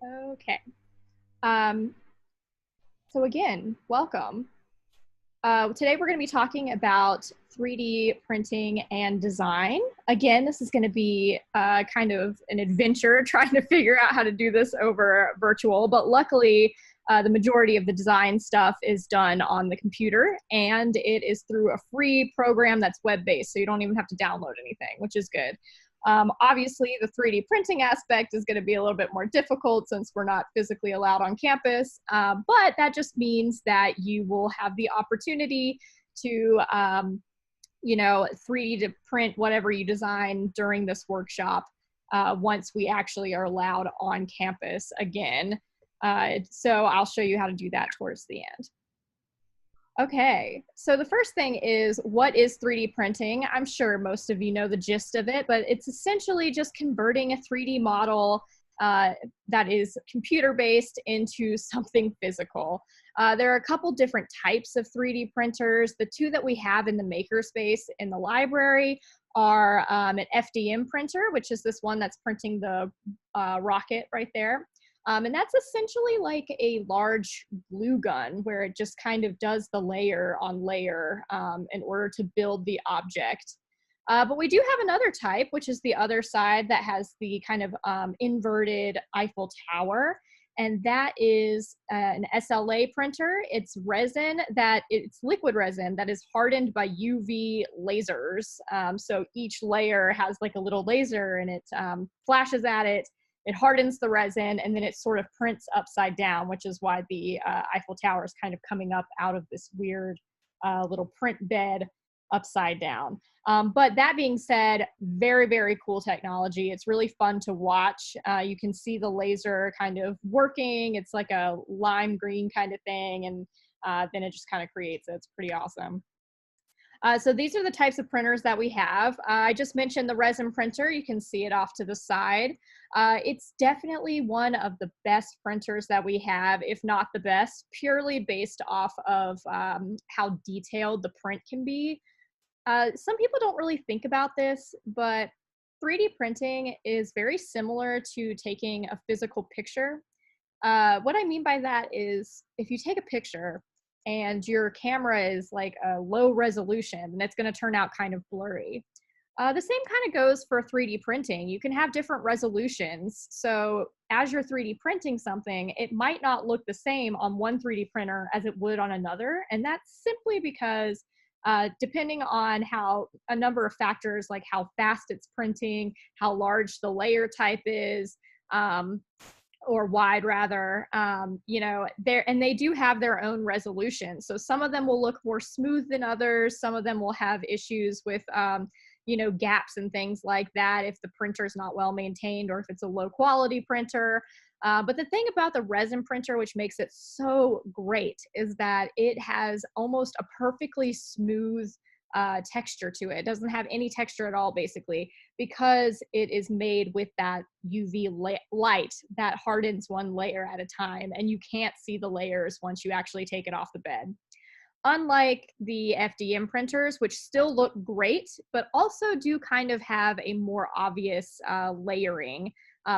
Okay. Um, so again, welcome. Today we're going to be talking about 3D printing and design. Again, this is going to be kind of an adventure trying to figure out how to do this over virtual, but luckily the majority of the design stuff is done on the computer and it is through a free program that's web-based, so you don't even have to download anything, which is good. Obviously, the 3D printing aspect is going to be a little bit more difficult since we're not physically allowed on campus, but that just means that you will have the opportunity to, 3D to print whatever you design during this workshop once we actually are allowed on campus again. So I'll show you how to do that towards the end. Okay, so the first thing is, what is 3D printing? I'm sure most of you know the gist of it, but it's essentially just converting a 3D model that is computer-based into something physical. There are a couple different types of 3D printers. The two that we have in the makerspace in the library are an FDM printer, which is this one that's printing the rocket right there. And that's essentially like a large glue gun where it just kind of does the layer on layer in order to build the object. But we do have another type, which is the other side that has the kind of inverted Eiffel Tower. And that is an SLA printer. It's liquid resin that is hardened by UV lasers. So each layer has like a little laser and it flashes at it. It hardens the resin and then it sort of prints upside down, which is why the Eiffel Tower is kind of coming up out of this weird little print bed upside down. But that being said, very, very cool technology. It's really fun to watch. You can see the laser kind of working. It's like a lime green kind of thing. And then it just kind of creates it. It's pretty awesome. So these are the types of printers that we have. I just mentioned the resin printer. You can see it off to the side. It's definitely one of the best printers that we have, if not the best, purely based off of how detailed the print can be. Some people don't really think about this, but 3D printing is very similar to taking a physical picture. What I mean by that is if you take a picture and your camera is like a low resolution, and it's going to turn out kind of blurry. The same kind of goes for 3D printing. You can have different resolutions. So as you're 3D printing something, it might not look the same on one 3D printer as it would on another. And that's simply because depending on how a number of factors like how fast it's printing, how large the layer type is, or wide rather, and they do have their own resolution. So some of them will look more smooth than others. Some of them will have issues with, gaps and things like that if the printer's not well maintained or if it's a low quality printer. But the thing about the resin printer, which makes it so great, is that it has almost a perfectly smooth texture to it. It doesn't have any texture at all, basically, because it is made with that UV light that hardens one layer at a time, and you can't see the layers once you actually take it off the bed. Unlike the FDM printers, which still look great, but also do kind of have a more obvious layering,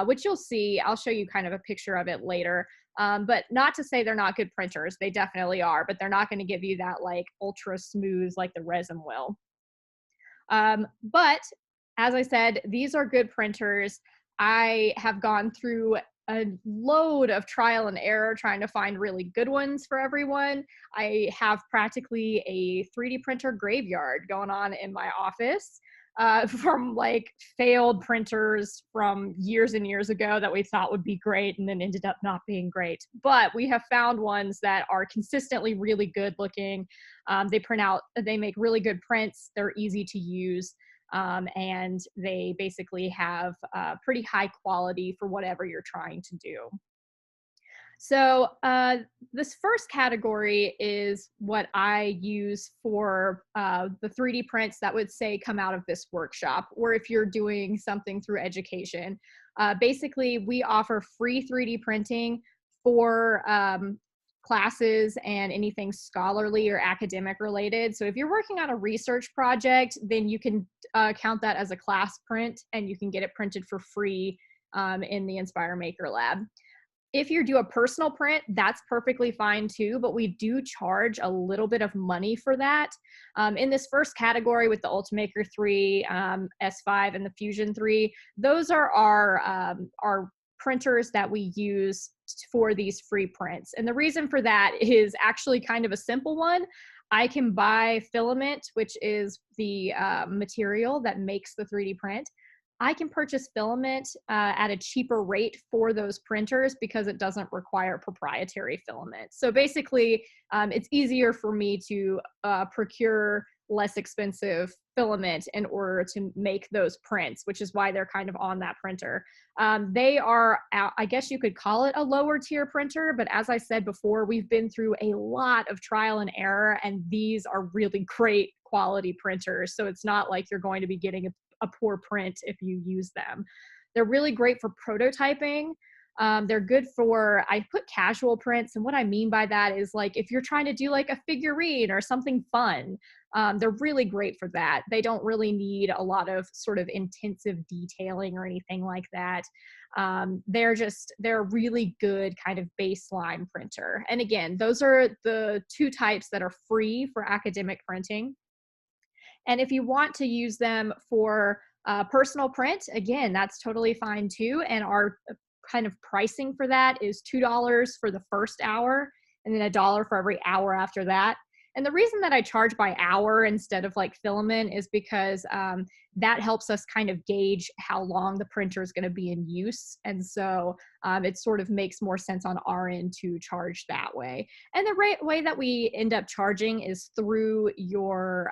which you'll see. I'll show you kind of a picture of it later. But not to say they're not good printers. They definitely are, but they're not going to give you that like ultra smooth like the resin will. But as I said, these are good printers. I have gone through a load of trial and error trying to find really good ones for everyone. I have practically a 3D printer graveyard going on in my office from like failed printers from years and years ago that we thought would be great and then ended up not being great. But we have found ones that are consistently really good looking. They make really good prints. They're easy to use. And they basically have pretty high quality for whatever you're trying to do. So this first category is what I use for the 3D prints that would say come out of this workshop, or if you're doing something through education. Basically, we offer free 3D printing for classes and anything scholarly or academic related. So if you're working on a research project, then you can count that as a class print and you can get it printed for free in the Inspire Maker Lab. If you do a personal print, that's perfectly fine too, but we do charge a little bit of money for that. In this first category with the Ultimaker 3, S5, and the Fusion 3, those are our printers that we use for these free prints. And the reason for that is actually kind of a simple one. I can buy filament, which is the material that makes the 3D print. I can purchase filament at a cheaper rate for those printers because it doesn't require proprietary filament. So basically, it's easier for me to procure less expensive filament in order to make those prints, which is why they're kind of on that printer. They are, I guess you could call it a lower tier printer, but as I said before, we've been through a lot of trial and error, and these are really great quality printers. So it's not like you're going to be getting a poor print if you use them. They're really great for prototyping. They're good for, I put casual prints, and what I mean by that is like if you're trying to do like a figurine or something fun, they're really great for that. They don't really need a lot of sort of intensive detailing or anything like that. They're a really good kind of baseline printer. And again, those are the two types that are free for academic printing. And if you want to use them for personal print, again, that's totally fine too. And our kind of pricing for that is $2 for the first hour, and then $1 for every hour after that. And the reason that I charge by hour instead of like filament is because that helps us kind of gauge how long the printer is going to be in use. And so it sort of makes more sense on our end to charge that way. And the way that we end up charging is through your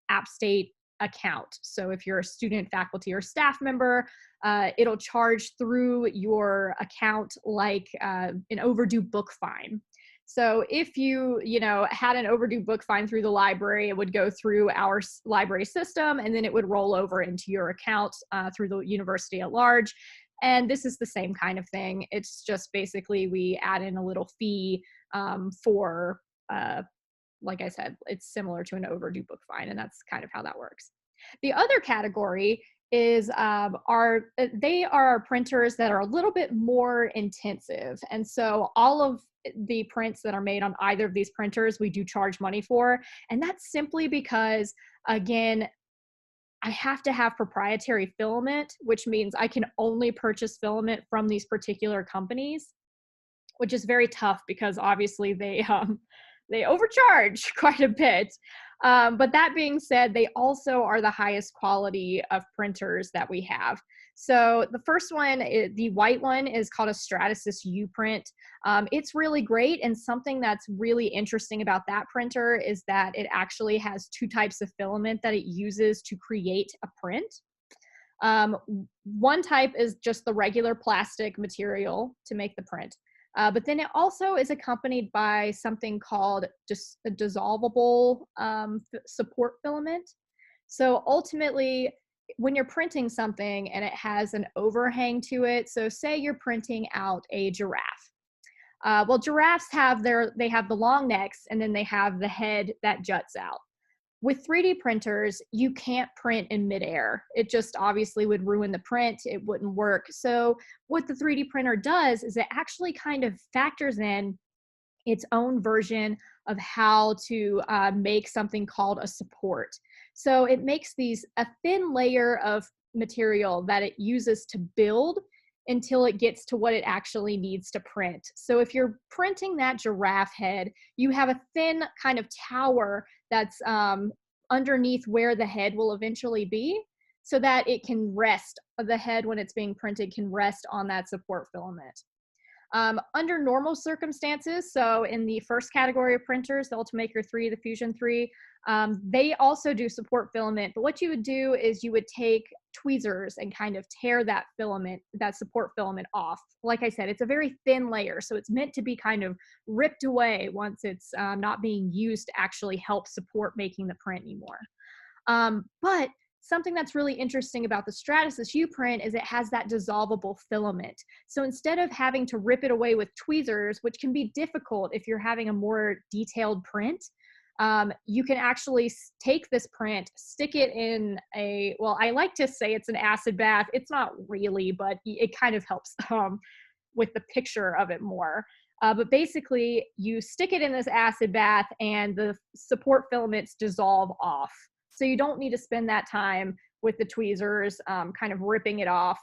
App State account. So if you're a student, faculty, or staff member, it'll charge through your account like an overdue book fine. So if you had an overdue book fine through the library, it would go through our library system, and then it would roll over into your account through the university at large. And this is the same kind of thing. It's just basically we add in a little fee for like I said, it's similar to an overdue book fine, and that's kind of how that works. The other category is they are printers that are a little bit more intensive. And so all of the prints that are made on either of these printers, we do charge money for. And that's simply because, again, I have to have proprietary filament, which means I can only purchase filament from these particular companies, which is very tough because obviously they overcharge quite a bit. But that being said, they also are the highest quality of printers that we have. So the first one, the white one, is called a Stratasys U print. It's really great, and something that's really interesting about that printer is that it actually has two types of filament that it uses to create a print. One type is just the regular plastic material to make the print. But then it also is accompanied by something called just a dissolvable support filament. So ultimately, when you're printing something and it has an overhang to it, so say you're printing out a giraffe. Well, giraffes have the long necks, and then they have the head that juts out. With 3D printers, you can't print in midair. It just obviously would ruin the print. It wouldn't work. So what the 3D printer does is it actually kind of factors in its own version of how to make something called a support. So it makes a thin layer of material that it uses to build until it gets to what it actually needs to print. So if you're printing that giraffe head, you have a thin kind of tower that's underneath where the head will eventually be, so that it can rest, the head when it's being printed can rest on that support filament. Under normal circumstances, so in the first category of printers, the Ultimaker 3, the Fusion 3, they also do support filament, but what you would do is you would take tweezers and kind of tear that filament, that support filament off. Like I said, it's a very thin layer, so it's meant to be kind of ripped away once it's not being used to actually help support making the print anymore. But something that's really interesting about the Stratasys U print is it has that dissolvable filament. So instead of having to rip it away with tweezers, which can be difficult if you're having a more detailed print, you can actually take this print, stick it in well, I like to say it's an acid bath. It's not really, but it kind of helps. with the picture of it more. But basically, you stick it in this acid bath and the support filaments dissolve off. So you don't need to spend that time with the tweezers kind of ripping it off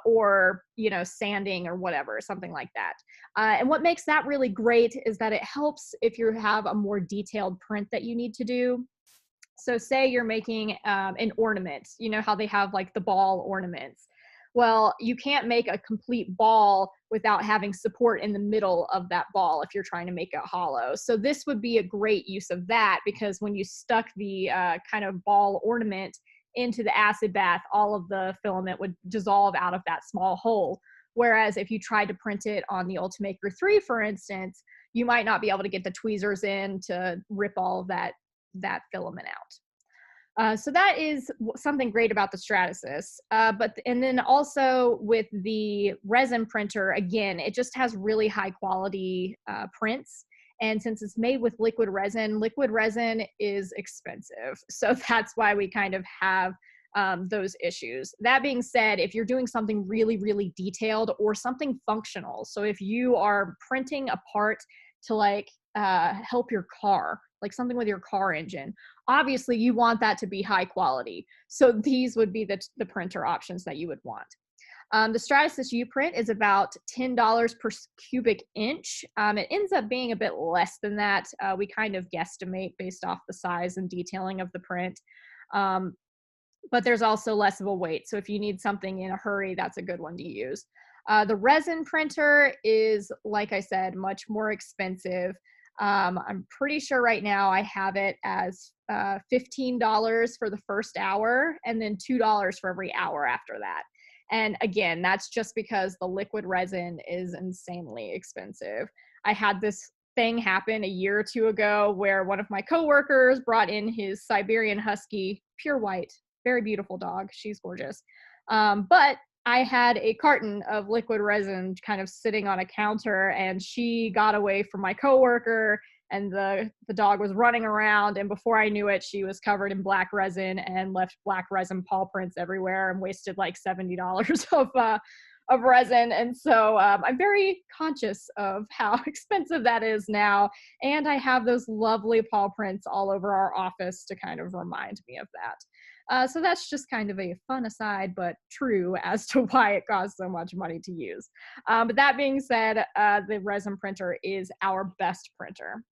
or, you know, sanding or whatever, something like that. And what makes that really great is that it helps if you have a more detailed print that you need to do. So say you're making an ornament, you know how they have like the ball ornaments. Well, you can't make a complete ball without having support in the middle of that ball if you're trying to make it hollow. So this would be a great use of that, because when you stuck the kind of ball ornament into the acid bath, all of the filament would dissolve out of that small hole. Whereas if you tried to print it on the Ultimaker 3, for instance, you might not be able to get the tweezers in to rip all of that filament out. So that is something great about the Stratasys. And then also with the resin printer, again, it just has really high quality prints. And since it's made with liquid resin is expensive. So that's why we kind of have those issues. That being said, if you're doing something really, really detailed or something functional, so if you are printing a part to like help your car, like something with your car engine, obviously you want that to be high quality. So these would be the printer options that you would want. The Stratasys U-Print is about $10 per cubic inch. It ends up being a bit less than that. We kind of guesstimate based off the size and detailing of the print. But there's also less of a weight. So if you need something in a hurry, that's a good one to use. The resin printer is, like I said, much more expensive. I'm pretty sure right now I have it as $15 for the first hour and then $2 for every hour after that. And again, that's just because the liquid resin is insanely expensive. I had this thing happen a year or two ago where one of my coworkers brought in his Siberian Husky, pure white, very beautiful dog. She's gorgeous. But I had a carton of liquid resin kind of sitting on a counter, and she got away from my coworker, and the dog was running around, and before I knew it, she was covered in black resin and left black resin paw prints everywhere and wasted like $70 of resin. And so I'm very conscious of how expensive that is now, and I have those lovely paw prints all over our office to kind of remind me of that. So that's just kind of a fun aside, but true as to why it costs so much money to use. But that being said, the resin printer is our best printer.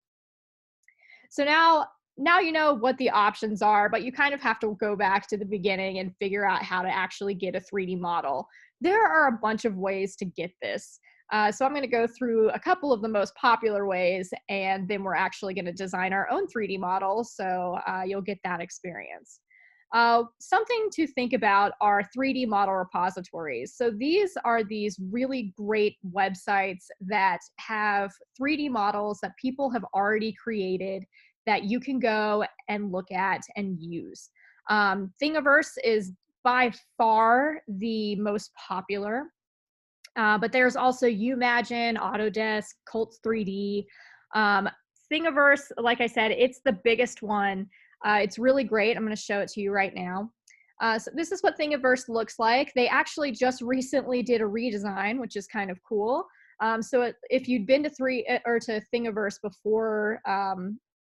So now you know what the options are, but you kind of have to go back to the beginning and figure out how to actually get a 3D model. There are a bunch of ways to get this. So I'm going to go through a couple of the most popular ways, and then we're actually going to design our own 3D model, so you'll get that experience. Something to think about are 3D model repositories. So these are these really great websites that have 3D models that people have already created that you can go and look at and use. Thingiverse is by far the most popular, but there's also Umagine, Autodesk, Cults 3D. Thingiverse, like I said, it's the biggest one. It's really great. I'm going to show it to you right now. So this is what Thingiverse looks like. They actually just recently did a redesign, which is kind of cool. If you'd been to Thingiverse before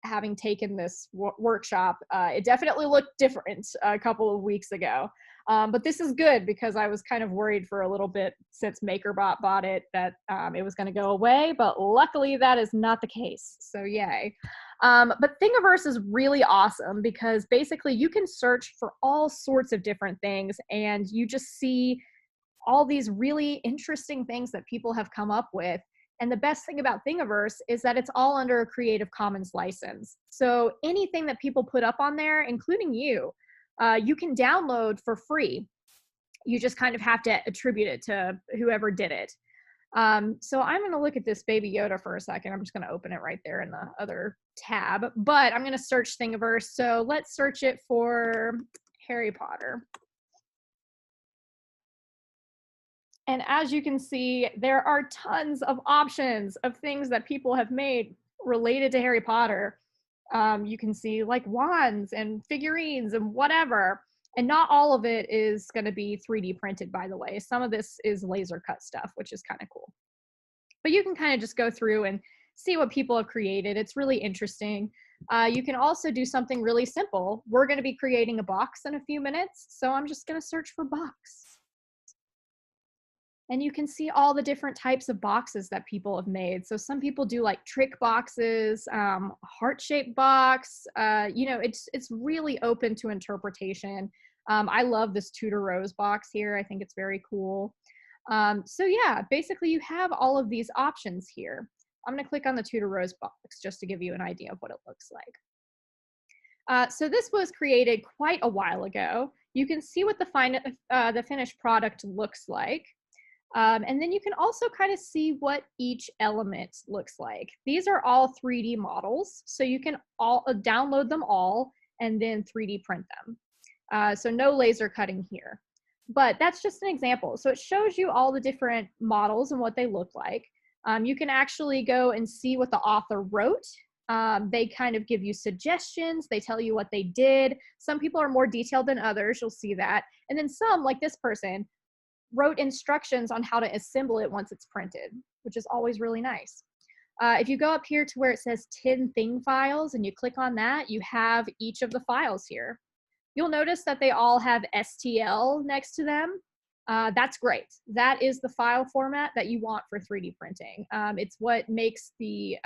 having taken this workshop, it definitely looked different a couple of weeks ago. But this is good because I was kind of worried for a little bit since MakerBot bought it that it was going to go away, but luckily that is not the case. So yay. But Thingiverse is really awesome because basically you can search for all sorts of different things and you just see all these really interesting things that people have come up with. And the best thing about Thingiverse is that it's all under a Creative Commons license. So anything that people put up on there, including you can download for free. You just kind of have to attribute it to whoever did it. So I'm going to look at this Baby Yoda for a second. I'm just going to open it right there in the other tab, but I'm going to search Thingiverse. So let's search it for Harry Potter. And as you can see, there are tons of options of things that people have made related to Harry Potter. You can see like wands and figurines and whatever. And not all of it is going to be 3D printed, by the way. Some of this is laser cut stuff, which is kind of cool. But you can kind of just go through and see what people have created. It's really interesting. You can also do something really simple. We're going to be creating a box in a few minutes, so I'm just going to search for box. And you can see all the different types of boxes that people have made. So some people do like trick boxes, heart-shaped box. You know, it's really open to interpretation. I love this Tudor Rose box here. I think it's very cool. So yeah, basically you have all of these options here. I'm gonna click on the Tudor Rose box just to give you an idea of what it looks like. So this was created quite a while ago. You can see what the finished product looks like. And then you can also kind of see what each element looks like. These are all 3D models, so you can all download them all and then 3D print them. So no laser cutting here. But that's just an example. So it shows you all the different models and what they look like. You can actually go and see what the author wrote. They kind of give you suggestions. They tell you what they did. Some people are more detailed than others. You'll see that. And then some, like this person, wrote instructions on how to assemble it once it's printed, which is always really nice. If you go up here to where it says 10 thing files and you click on that, you have each of the files here. You'll notice that they all have STL next to them. That's great. That is the file format that you want for 3D printing. It's what makes the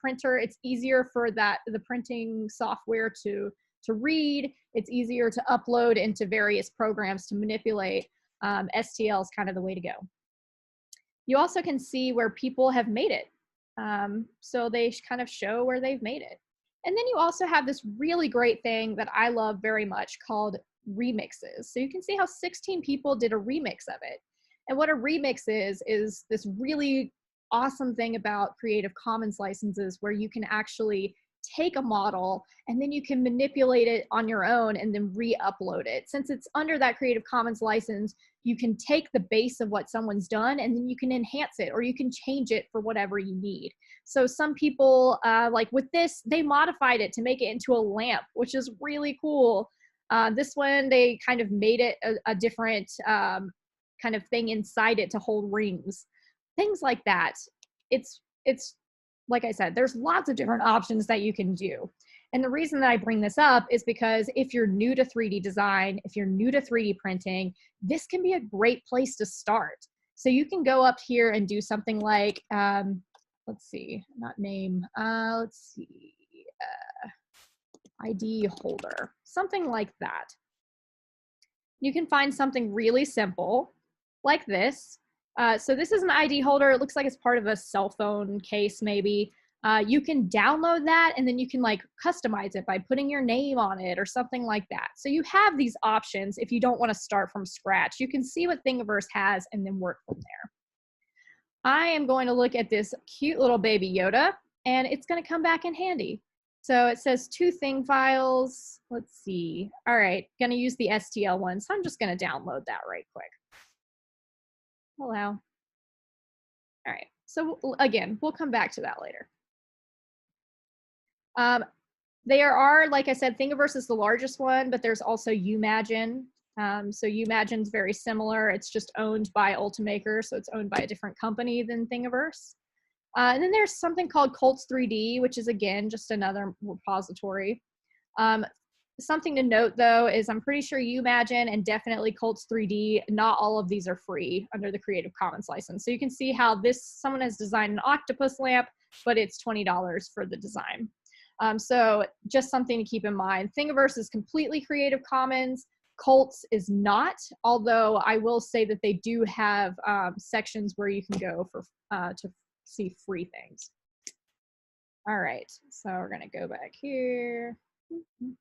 printer, it's easier for the printing software to read. It's easier to upload into various programs to manipulate. STL is kind of the way to go. You also can see where people have made it. So they kind of show where they've made it. And then you also have this really great thing that I love very much called remixes. So you can see how 16 people did a remix of it. And what a remix is this really awesome thing about Creative Commons licenses where you can actually take a model and then you can manipulate it on your own and then re-upload it. Since it's under that Creative Commons license, you can take the base of what someone's done and then you can enhance it or you can change it for whatever you need. So some people, like with this, they modified it to make it into a lamp, which is really cool. This one, they kind of made it a different kind of thing inside it to hold rings. Things like that. It's like I said, there's lots of different options that you can do. And the reason that I bring this up is because if you're new to 3D design, if you're new to 3D printing, this can be a great place to start. So you can go up here and do something like, let's see, not name, let's see, ID holder, something like that. You can find something really simple like this. So this is an ID holder. It looks like it's part of a cell phone case, maybe. You can download that and then you can like customize it by putting your name on it or something like that. So you have these options if you don't want to start from scratch. You can see what Thingiverse has and then work from there. I am going to look at this cute little baby Yoda and it's going to come back in handy. So it says 2 thing files. Let's see. All right, going to use the STL one. So I'm just going to download that right quick. Allow. All right, so again, we'll come back to that later. There are, like I said, Thingiverse is the largest one, but there's also Umagine. So Umagine's very similar. It's just owned by Ultimaker, so it's owned by a different company than Thingiverse. And then there's something called Colts 3D, which is, again, just another repository. Something to note, though, is I'm pretty sure Umagine and definitely Colts 3D, not all of these are free under the Creative Commons license. So you can see how someone has designed an octopus lamp, but it's $20 for the design. So just something to keep in mind. Thingiverse is completely Creative Commons. Colts is not, although I will say that they do have sections where you can go for to see free things. All right, so we're gonna go back here. Gosh,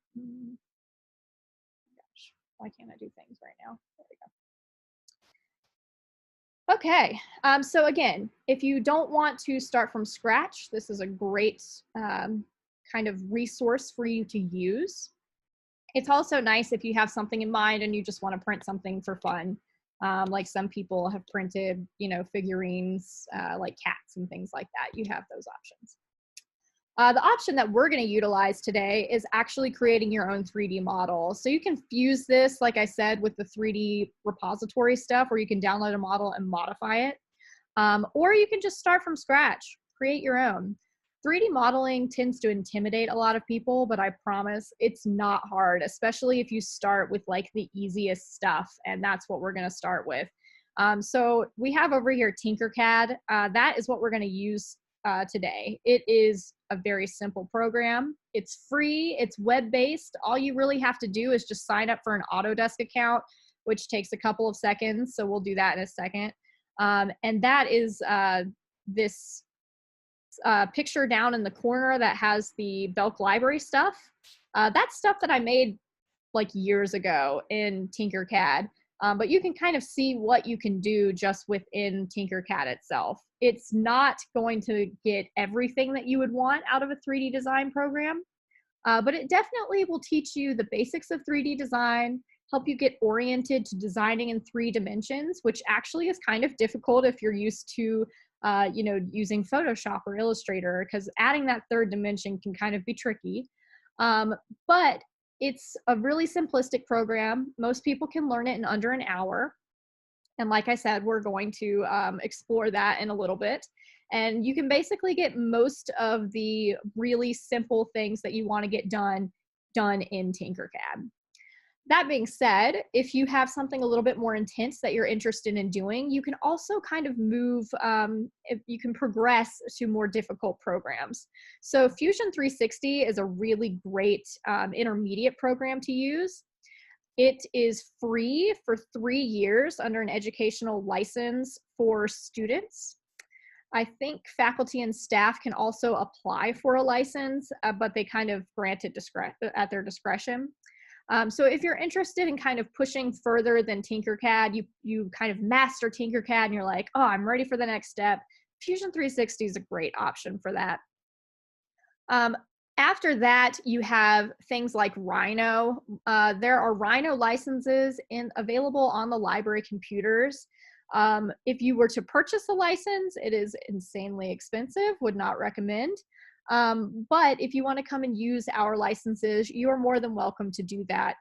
why can't I do things right now? There we go. Okay, so again, if you don't want to start from scratch, this is a great kind of resource for you to use. It's also nice if you have something in mind and you just want to print something for fun. Like some people have printed, you know, figurines like cats and things like that. You have those options. The option that we're going to utilize today is actually creating your own 3D model. So you can fuse this, like I said, with the 3D repository stuff where you can download a model and modify it. Or you can just start from scratch, create your own. 3D modeling tends to intimidate a lot of people, but I promise it's not hard, especially if you start with like the easiest stuff, and that's what we're gonna start with. So we have over here Tinkercad. That is what we're gonna use today. It is a very simple program. It's free, it's web-based. All you really have to do is just sign up for an Autodesk account, which takes a couple of seconds, so we'll do that in a second. And that is this picture down in the corner that has the Belk library stuff. That's stuff that I made like years ago in Tinkercad. But you can kind of see what you can do just within Tinkercad itself. It's not going to get everything that you would want out of a 3D design program, but it definitely will teach you the basics of 3D design, help you get oriented to designing in 3 dimensions, which actually is kind of difficult if you're used to using Photoshop or Illustrator, because adding that 3rd dimension can kind of be tricky. But it's a really simplistic program. Most people can learn it in under an hour. And like I said, we're going to explore that in a little bit. And you can basically get most of the really simple things that you want to get done in Tinkercad. That being said, if you have something a little bit more intense that you're interested in doing, you can also kind of move, if you can progress to more difficult programs. So Fusion 360 is a really great intermediate program to use. It is free for 3 years under an educational license for students. I think faculty and staff can also apply for a license, but they kind of grant it at their discretion. So if you're interested in kind of pushing further than Tinkercad, you kind of master Tinkercad and you're like, oh, I'm ready for the next step. Fusion 360 is a great option for that. After that, you have things like Rhino. There are Rhino licenses available on the library computers. If you were to purchase a license, it is insanely expensive, would not recommend. But if you want to come and use our licenses, you are more than welcome to do that.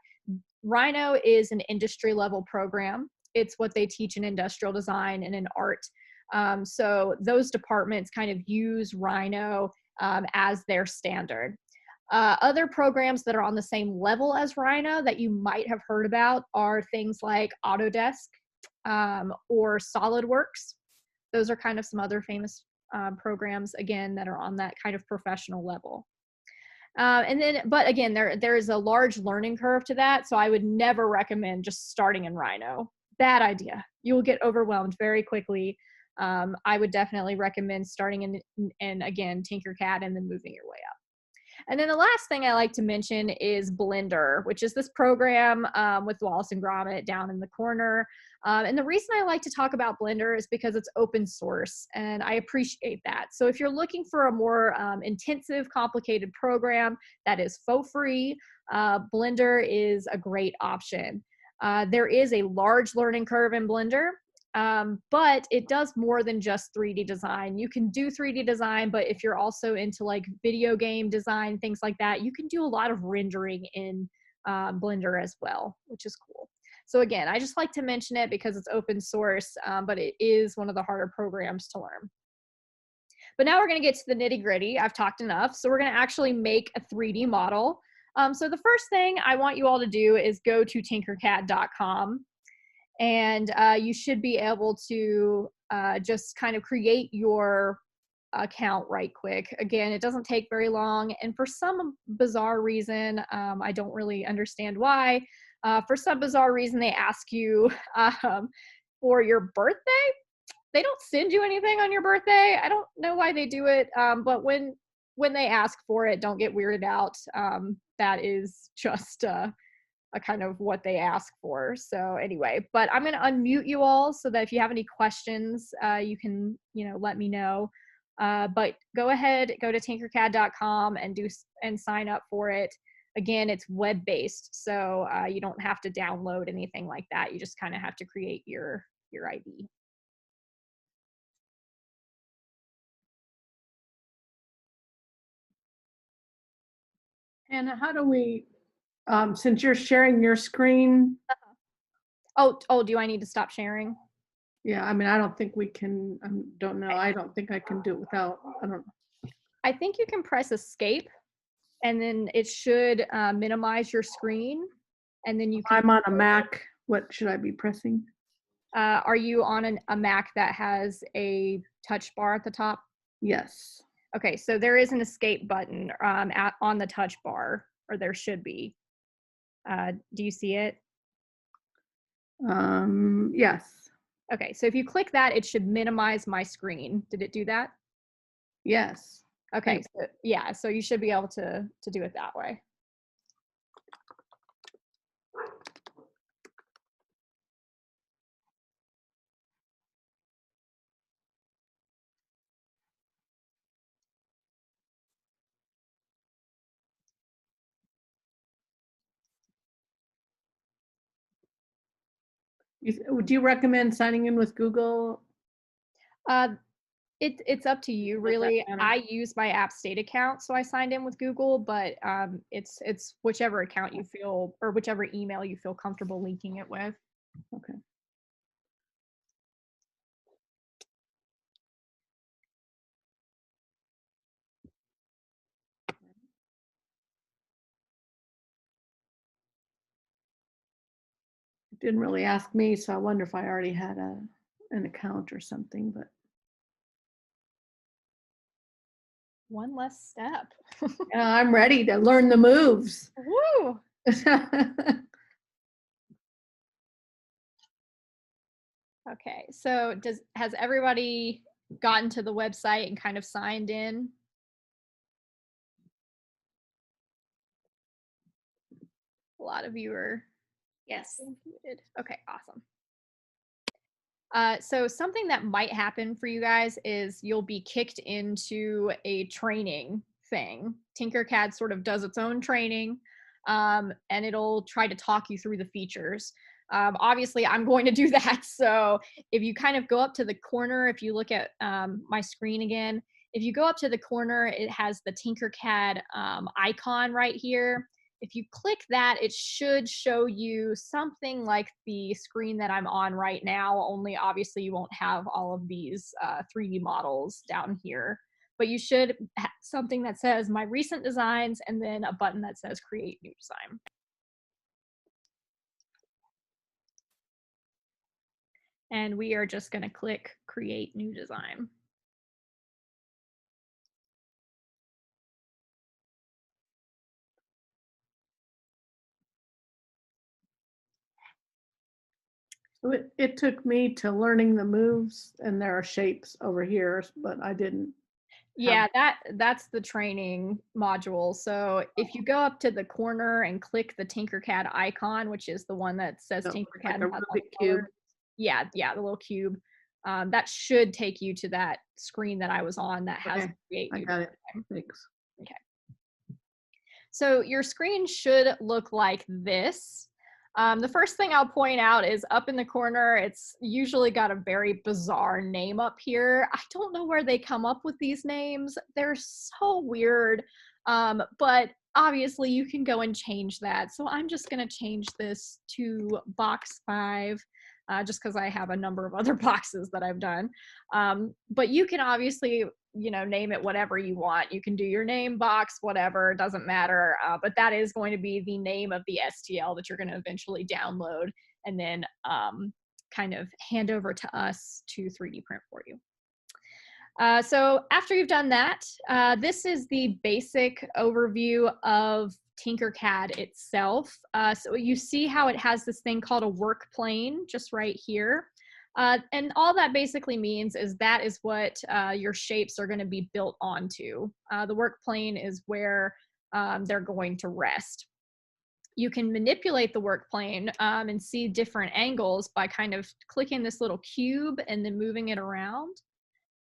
Rhino is an industry level program. It's what they teach in industrial design and in art. So those departments kind of use Rhino as their standard. Other programs that are on the same level as Rhino that you might have heard about are things like Autodesk or SolidWorks. Those are kind of some other famous programs, again, that are on that kind of professional level. But again, there is a large learning curve to that, so I would never recommend just starting in Rhino. Bad idea. You will get overwhelmed very quickly. I would definitely recommend starting in again, Tinkercad and then moving your way up. And then the last thing I like to mention is Blender, which is this program with Wallace and Gromit down in the corner. And the reason I like to talk about Blender is because it's open source, and I appreciate that. So if you're looking for a more intensive, complicated program that is faux free, Blender is a great option. There is a large learning curve in Blender. But it does more than just 3D design. You can do 3D design, but if you're also into like video game design, things like that, you can do a lot of rendering in Blender as well, which is cool. So again, I just like to mention it because it's open source, but it is one of the harder programs to learn. But now we're going to get to the nitty gritty. I've talked enough. So we're going to actually make a 3D model. So the first thing I want you all to do is go to tinkercad.com. And you should be able to just kind of create your account right quick. Again, it doesn't take very long. And for some bizarre reason, I don't really understand why, for some bizarre reason, they ask you for your birthday. They don't send you anything on your birthday. I don't know why they do it. But when they ask for it, don't get weirded out. That is just a kind of what they ask for. So anyway, but I'm going to unmute you all so that if you have any questions, you can, let me know. But go ahead, go to tinkercad.com and sign up for it. Again, it's web-based, so you don't have to download anything like that. You just kind of have to create your ID. And how do we, since you're sharing your screen, Oh, do I need to stop sharing? yeah, I mean, I don't think we can, don't know. I don't think I can do it without, I don't know. I think you can press escape and then it should minimize your screen. And then you can, I'm on a Mac. What should I be pressing? are you on a Mac that has a touch bar at the top? Yes. Okay, so there is an escape button on the touch bar, or there should be. Do you see it? Yes. Okay, so if you click that, it should minimize my screen. Did it do that? Yes. Okay, so, yeah, so you should be able to do it that way. Would you recommend signing in with Google? Uh, it's up to you, Does that really. matter? I use my App State account, so I signed in with Google, but it's whichever account you feel or whichever email you feel comfortable linking it with. Okay. It didn't really ask me, so I wonder if I already had an account or something, but One less step. yeah, I'm ready to learn the moves. Woo! Okay, so has everybody gotten to the website and kind of signed in? A lot of you are Yes. muted. Okay, awesome. So something that might happen for you guys is you'll be kicked into a training thing. Tinkercad sort of does its own training, and it'll try to talk you through the features. Obviously, I'm going to do that. So if you kind of go up to the corner, if you look at my screen again, if you go up to the corner, it has the Tinkercad icon right here. If you click that, it should show you something like the screen that I'm on right now, only obviously you won't have all of these 3D models down here. But you should have something that says my recent designs and then a button that says create new design. And we are just going to click create new design. So it took me to learning the moves, and there are shapes over here, but I didn't. Yeah, that's the training module. So if you go up to the corner and click the Tinkercad icon, which is the one that says So, Tinkercad like and a has all Rubik the cube. colors. Yeah, the little cube. That should take you to that screen that I was on that has Okay, create I new got it. design. Thanks. Okay. So your screen should look like this. The first thing I'll point out is up in the corner, it's usually got a very bizarre name up here. I don't know where they come up with these names. They're so weird. But obviously you can go and change that. So I'm just gonna change this to box 5, just because I have a number of other boxes that I've done. But you can obviously name it whatever you want. You can do your name box, whatever, doesn't matter. But that is going to be the name of the STL that you're going to eventually download and then kind of hand over to us to 3D print for you. So after you've done that, this is the basic overview of Tinkercad itself. So you see how it has this thing called a work plane just right here. And all that basically means is that is what your shapes are going to be built onto. The work plane is where they're going to rest. You can manipulate the work plane and see different angles by kind of clicking this little cube and then moving it around.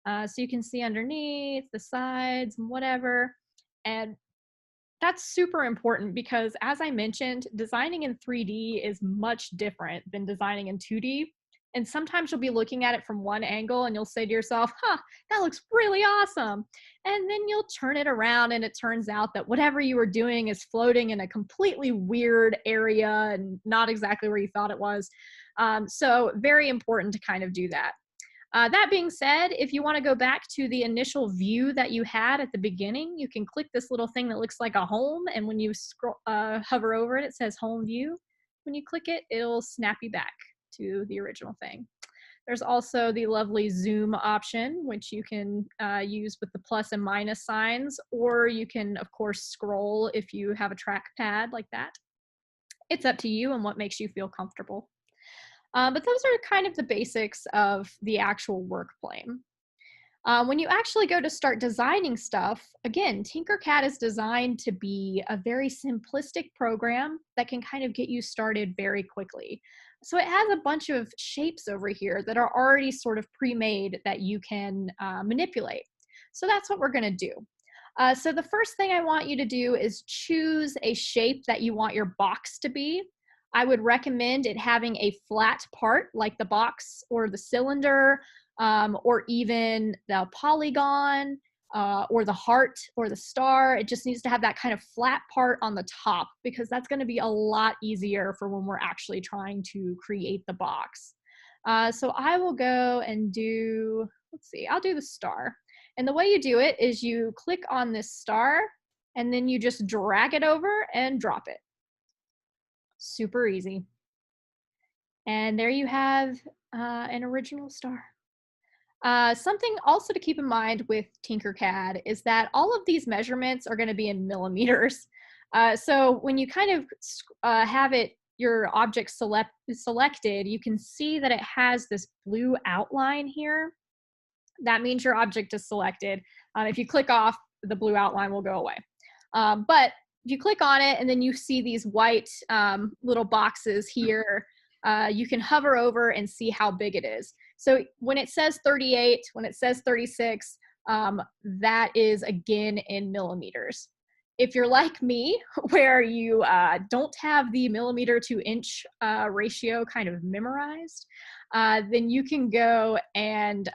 So you can see underneath, the sides, and whatever. And that's super important because, as I mentioned, designing in 3D is much different than designing in 2D. And sometimes you'll be looking at it from one angle and you'll say to yourself, huh, that looks really awesome. And then you'll turn it around and it turns out that whatever you were doing is floating in a completely weird area and not exactly where you thought it was. So very important to kind of do that. That being said, if you want to go back to the initial view that you had at the beginning, you can click this little thing that looks like a home. And when you hover over it, it says home view. When you click it, it'll snap you back to the original thing. There's also the lovely zoom option, which you can use with the plus and minus signs, or you can, of course, scroll if you have a trackpad like that. It's up to you and what makes you feel comfortable. But those are kind of the basics of the actual work plane. When you actually go to start designing stuff, again, Tinkercad is designed to be a very simplistic program that can kind of get you started very quickly. So it has a bunch of shapes over here that are already sort of pre-made that you can manipulate. So that's what we're going to do. So the first thing I want you to do is choose a shape that you want your box to be. I would recommend it having a flat part like the box or the cylinder, or even the polygon, or the heart or the star. It just needs to have that kind of flat part on the top because that's going to be a lot easier for when we're actually trying to create the box. So I will go and do, let's see, I'll do the star. And the way you do it is you click on this star and then you just drag it over and drop it. Super easy. And there you have an original star. Something also to keep in mind with Tinkercad is that all of these measurements are going to be in millimeters. So when you kind of have it, your object selected, you can see that it has this blue outline here. That means your object is selected. If you click off, the blue outline will go away. But if you click on it and then you see these white little boxes here, you can hover over and see how big it is. So when it says 38, when it says 36, that is again in millimeters. If you're like me, where you don't have the millimeter to inch ratio kind of memorized, then you can go and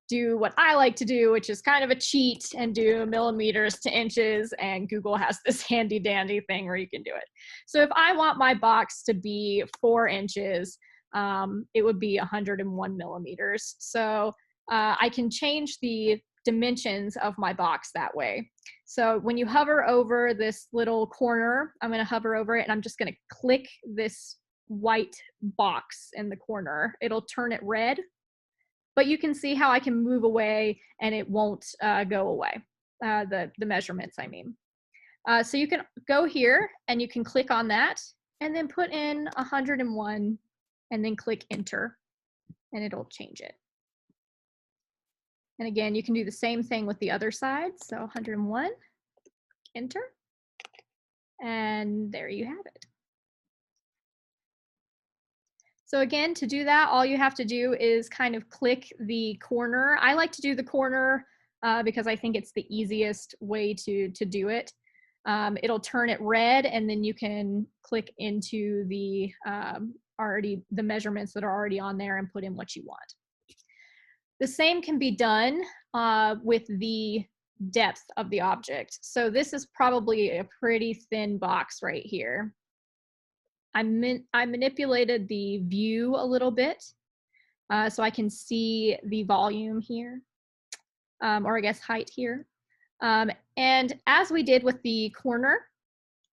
do what I like to do, which is kind of a cheat and do millimeters to inches, and Google has this handy dandy thing where you can do it. So if I want my box to be 4 inches, it would be 101 millimeters. So I can change the dimensions of my box that way. So when you hover over this little corner, I'm going to hover over it and I'm just going to click this white box in the corner. It'll turn it red. But you can see how I can move away and it won't go away, the measurements, I mean. So you can go here and you can click on that and then put in 101 and then click enter and it'll change it. And again, you can do the same thing with the other side. So 101, enter, and there you have it. So again, to do that, all you have to do is kind of click the corner. I like to do the corner because I think it's the easiest way to do it. It'll turn it red and then you can click into the the measurements that are already on there and put in what you want. The same can be done with the depth of the object. So this is probably a pretty thin box right here. I manipulated the view a little bit so I can see the volume here, or I guess height here. And as we did with the corner,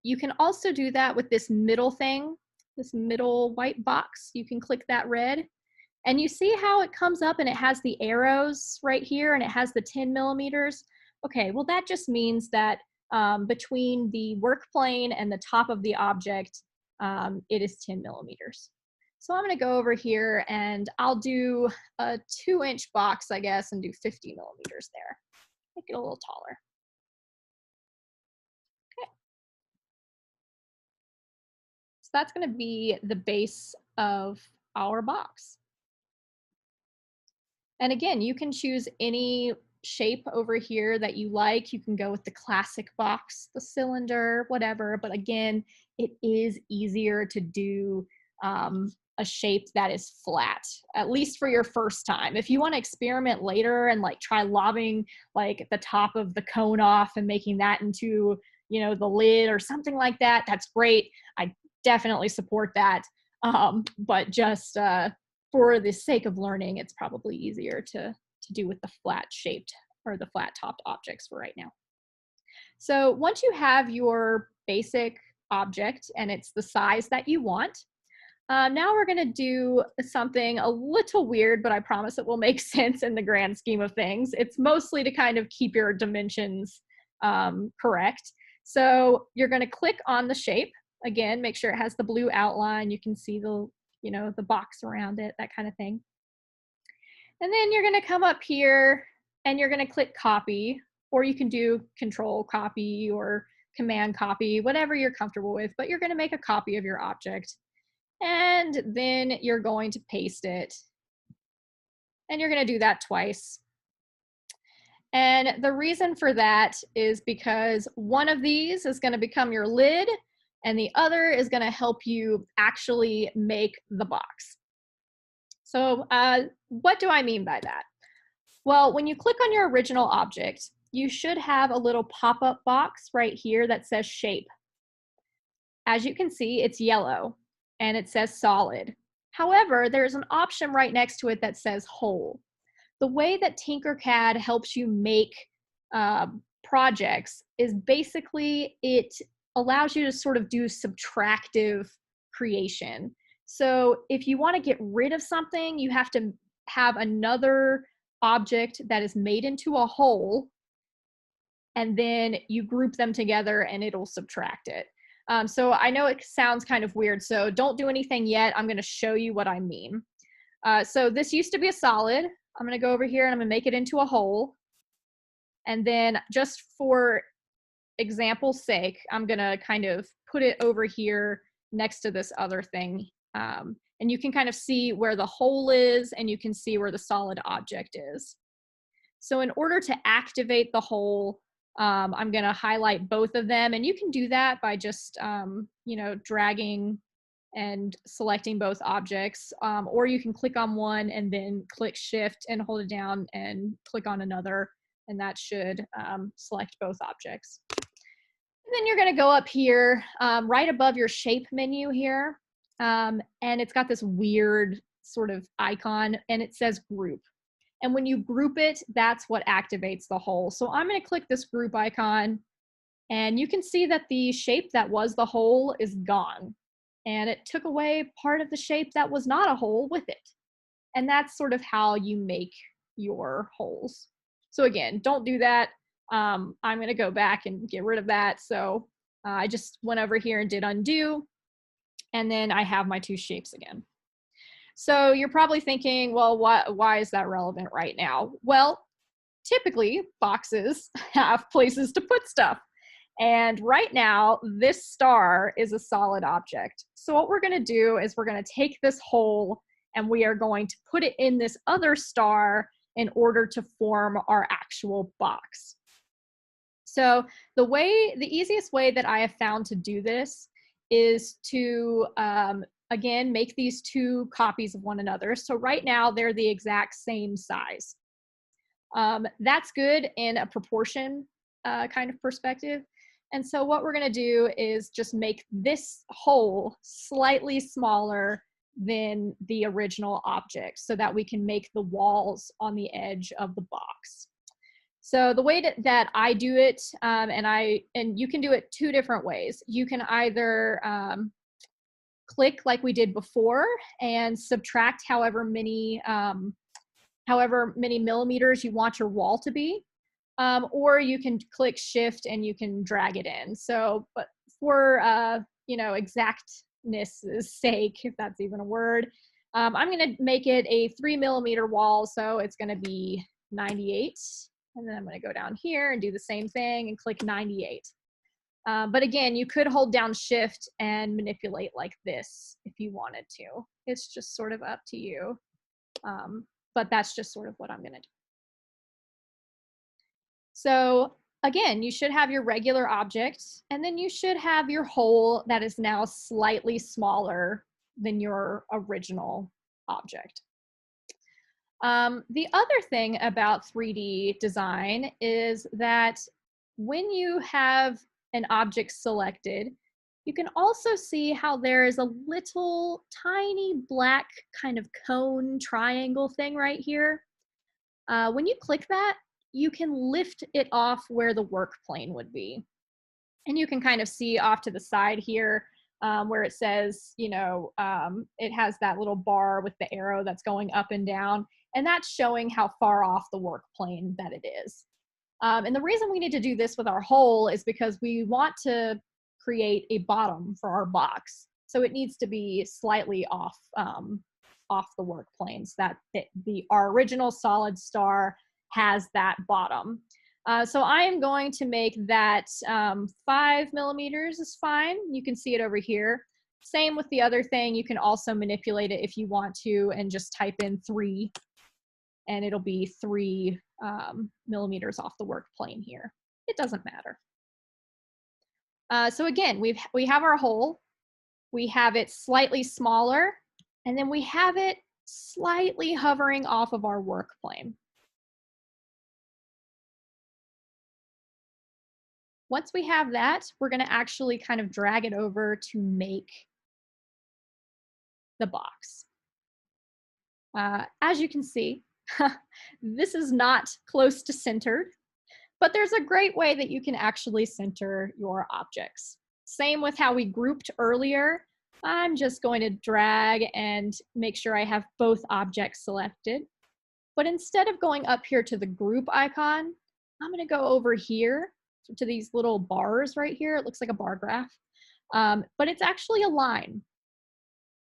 you can also do that with this middle thing, this middle white box. You can click that red and you see how it comes up and it has the arrows right here and it has the 10 millimeters. Okay, well that just means that between the work plane and the top of the object, it is 10 millimeters. So I'm going to go over here and I'll do a 2-inch box, I guess, and do 50 millimeters there. Make it a little taller. Okay. So that's going to be the base of our box. And again, you can choose any shape over here that you like. You can go with the classic box, the cylinder, whatever. But again, it is easier to do a shape that is flat, at least for your first time. If you want to experiment later and like try lobbing like the top of the cone off and making that into, you know, the lid or something like that, that's great. I definitely support that. But just for the sake of learning, it's probably easier to do with the flat shaped or the flat topped objects for right now. So once you have your basic object and it's the size that you want, now we're going to do something a little weird, but I promise it will make sense in the grand scheme of things. It's mostly to kind of keep your dimensions correct. So you're going to click on the shape. Again, make sure it has the blue outline. You can see the, you know, the box around it, that kind of thing. And then you're going to come up here and you're going to click copy, or you can do control copy or command copy, whatever you're comfortable with, but you're going to make a copy of your object. And then you're going to paste it. And you're going to do that twice. And the reason for that is because one of these is going to become your lid and the other is going to help you actually make the box. So what do I mean by that? Well, when you click on your original object, you should have a little pop-up box right here that says shape. As you can see, it's yellow and it says solid. However, there's an option right next to it that says hole. The way that Tinkercad helps you make projects is basically it allows you to sort of do subtractive creation. So if you want to get rid of something, you have to have another object that is made into a hole, and then you group them together and it'll subtract it. So I know it sounds kind of weird, so don't do anything yet. I'm going to show you what I mean. So this used to be a solid. I'm going to go over here and I'm going to make it into a hole. And then just for example's sake, I'm going to kind of put it over here next to this other thing. And you can kind of see where the hole is and you can see where the solid object is. So in order to activate the hole, I'm going to highlight both of them, and you can do that by just, you know, dragging and selecting both objects, or you can click on one and then click shift and hold it down and click on another, and that should select both objects. And then you're going to go up here right above your shape menu here, and it's got this weird sort of icon and it says group. And when you group it, that's what activates the hole. So I'm going to click this group icon, and you can see that the shape that was the hole is gone. And it took away part of the shape that was not a hole with it. And that's sort of how you make your holes. So again, don't do that. I'm going to go back and get rid of that. So I just went over here and did undo. And then I have my two shapes again. So you're probably thinking, well, why is that relevant right now? Well, typically boxes have places to put stuff. And right now, this star is a solid object. So what we're going to do is we're going to take this hole and we are going to put it in this other star in order to form our actual box. So the easiest way that I have found to do this is to again, make these two copies of one another. So right now they're the exact same size. That's good in a proportion kind of perspective. And so what we're gonna do is just make this hole slightly smaller than the original object so that we can make the walls on the edge of the box. So the way that I do it, and you can do it two different ways. You can either click like we did before and subtract however many millimeters you want your wall to be, or you can click shift and you can drag it in. So, but for you know, exactness' sake, if that's even a word, I'm going to make it a 3 millimeter wall, so it's going to be 98, and then I'm going to go down here and do the same thing and click 98. But again, you could hold down shift and manipulate like this if you wanted to. It's just sort of up to you. But that's just sort of what I'm going to do. So again, you should have your regular object, and then you should have your hole that is now slightly smaller than your original object. The other thing about 3D design is that when you have an object selected, you can also see how there is a little tiny black kind of cone triangle thing right here. When you click that, you can lift it off where the work plane would be. And you can kind of see off to the side here where it says, you know, it has that little bar with the arrow that's going up and down. And that's showing how far off the work plane that it is. And the reason we need to do this with our hole is because we want to create a bottom for our box. So it needs to be slightly off, off the work plane so that our original solid star has that bottom. So I am going to make that 5 millimeters is fine. You can see it over here. Same with the other thing. You can also manipulate it if you want to and just type in 3 and it'll be 3 millimeters off the work plane here. It doesn't matter. So again, we have our hole. We have it slightly smaller, and then we have it slightly hovering off of our work plane. Once we have that, we're going to actually kind of drag it over to make the box. As you can see, this is not close to centered, but there's a great way that you can actually center your objects. Same with how we grouped earlier. I'm just going to drag and make sure I have both objects selected. But instead of going up here to the group icon, I'm going to go over here to these little bars right here. It looks like a bar graph, but it's actually a line.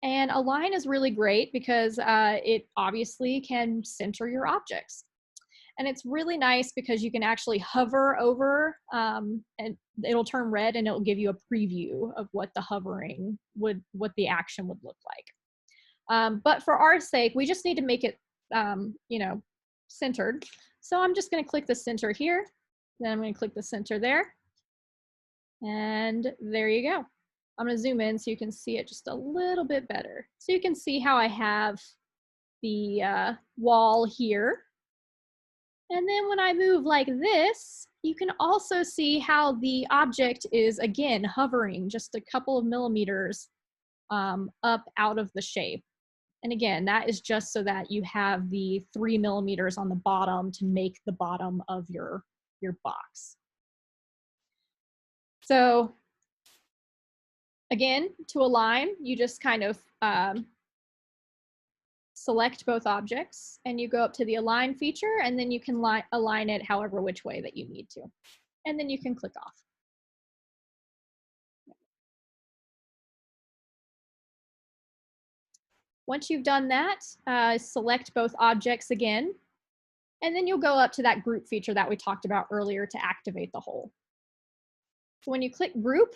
And a line is really great because it obviously can center your objects. And it's really nice because you can actually hover over and it'll turn red and it'll give you a preview of what the hovering would, what the action would look like. But for our sake, we just need to make it, you know, centered. So I'm just going to click the center here. Then I'm going to click the center there. And there you go. I'm going to zoom in so you can see it just a little bit better. So you can see how I have the wall here. And then when I move like this, you can also see how the object is, again, hovering just a couple of millimeters up out of the shape. And again, that is just so that you have the 3 millimeters on the bottom to make the bottom of your box. So again, to align, you just kind of select both objects and you go up to the align feature and then you can align it however which way that you need to. And then you can click off. Once you've done that, select both objects again, and then you'll go up to that group feature that we talked about earlier to activate the whole. So when you click group,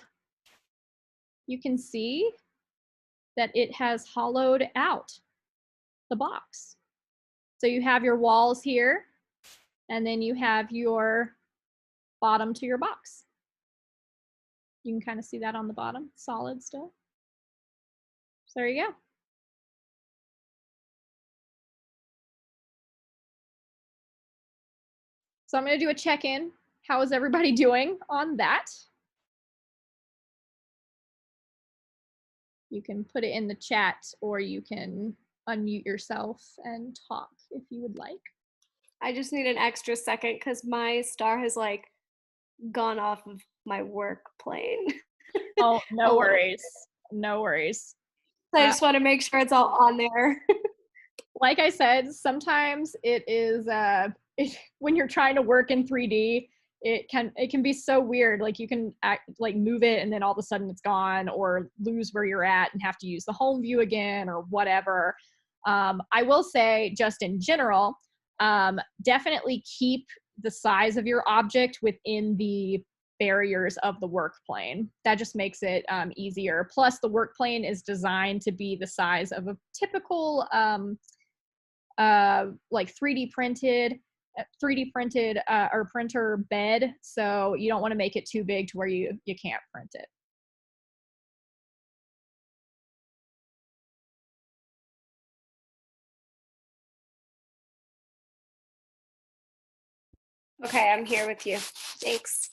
you can see that it has hollowed out the box. So you have your walls here, and then you have your bottom to your box. You can kind of see that on the bottom, solid still. So there you go. So I'm going to do a check-in. How is everybody doing on that? You can put it in the chat or you can unmute yourself and talk if you would like. I just need an extra second because my star has like gone off of my work plane. Oh, no worries. No worries. So I just want to make sure it's all on there. Like I said, sometimes it is when you're trying to work in 3D, it can be so weird. Like you can move it and then all of a sudden it's gone, or lose where you're at and have to use the home view again or whatever. I will say, just in general, definitely keep the size of your object within the barriers of the work plane. That just makes it easier. Plus, the work plane is designed to be the size of a typical like 3D printed or printer bed. So you don't want to make it too big to where you can't print it. Okay, I'm here with you. Thanks.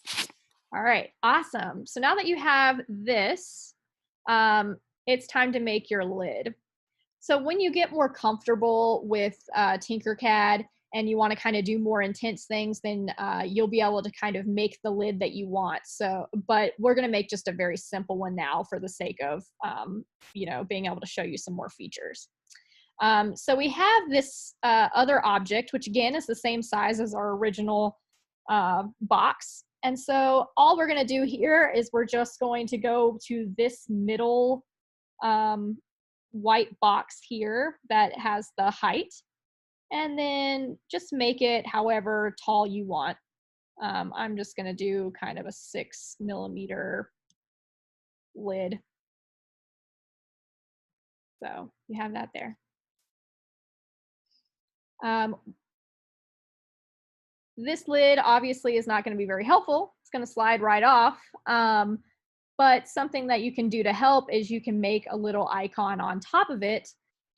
All right, awesome. So now that you have this, it's time to make your lid. So when you get more comfortable with Tinkercad and you want to kind of do more intense things, then you'll be able to kind of make the lid that you want. So, but we're going to make just a very simple one now for the sake of, you know, being able to show you some more features. So we have this other object, which again is the same size as our original box. And so all we're going to do here is we're just going to go to this middle white box here that has the height, and then just make it however tall you want. I'm just going to do kind of a 6mm lid. So you have that there. This lid obviously is not going to be very helpful. It's going to slide right off. But something that you can do to help is you can make a little icon on top of it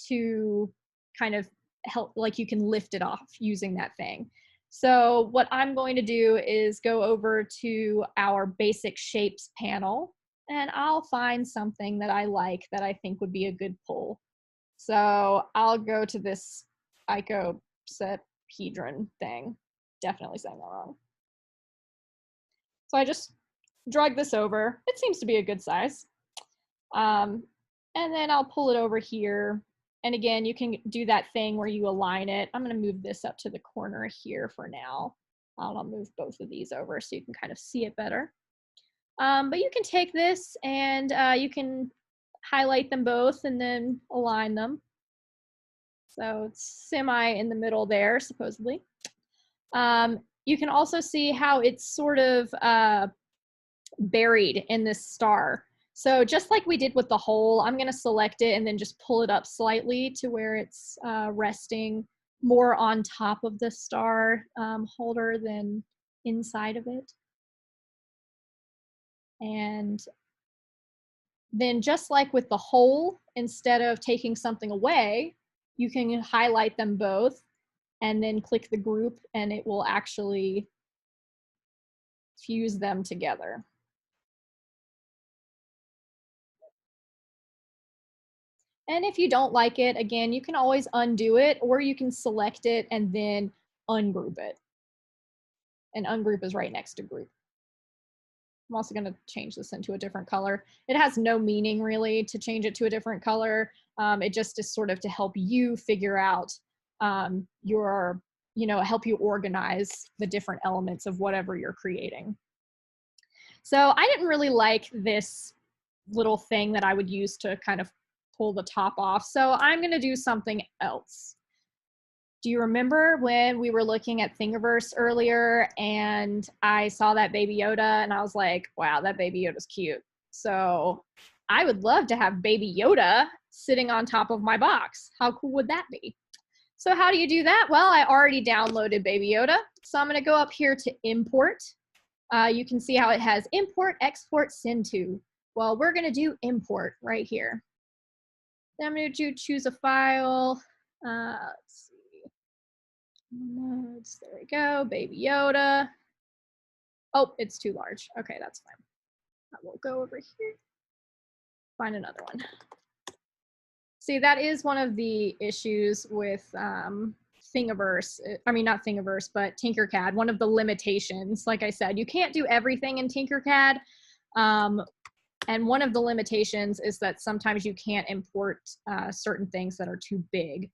to kind of help, like you can lift it off using that thing. So what I'm going to do is go over to our basic shapes panel, and I'll find something that I like that I think would be a good pull. So I'll go to this icosahedron thing. Definitely saying that wrong. So I just drag this over. It seems to be a good size. And then I'll pull it over here. And again, you can do that thing where you align it. I'm going to move this up to the corner here for now. I'll move both of these over so you can kind of see it better. But you can take this and you can highlight them both and then align them. So it's semi in the middle there, supposedly. You can also see how it's sort of buried in this star. So just like we did with the hole, I'm going to select it and then just pull it up slightly to where it's resting more on top of the star holder than inside of it. And then just like with the hole, instead of taking something away, you can highlight them both and then click the group and it will actually fuse them together. And if you don't like it, again, you can always undo it, or you can select it and then ungroup it. And ungroup is right next to group. I'm also going to change this into a different color. It has no meaning really to change it to a different color. It just is sort of to help you figure out your, you know, help you organize the different elements of whatever you're creating. So I didn't really like this little thing that I would use to kind of pull the top off. So I'm going to do something else. Do you remember when we were looking at Thingiverse earlier and I saw that Baby Yoda and I was like, wow, that Baby Yoda's cute. So I would love to have Baby Yoda sitting on top of my box. How cool would that be? So how do you do that? Well, I already downloaded Baby Yoda. So I'm going to go up here to import. You can see how it has import, export, send to. Well, we're going to do import right here. Then I'm going to choose a file. Let's see. Notes. There we go. Baby Yoda. Oh, it's too large. Okay, that's fine. I will go over here. Find another one. See, that is one of the issues with Thingiverse. I mean, not Thingiverse, but Tinkercad. One of the limitations, like I said, you can't do everything in Tinkercad. And one of the limitations is that sometimes you can't import certain things that are too big.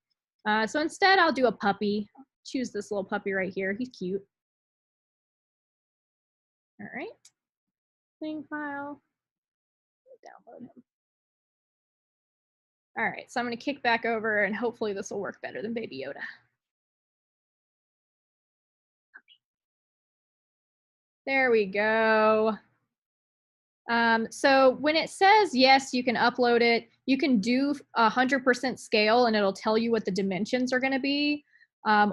So instead, I'll do a puppy. Choose this little puppy right here. He's cute. All right. Thing file. Download him. All right, so I'm going to kick back over and hopefully this will work better than Baby Yoda. There we go. So when it says, yes, you can upload it, you can do 100% scale and it'll tell you what the dimensions are going to be,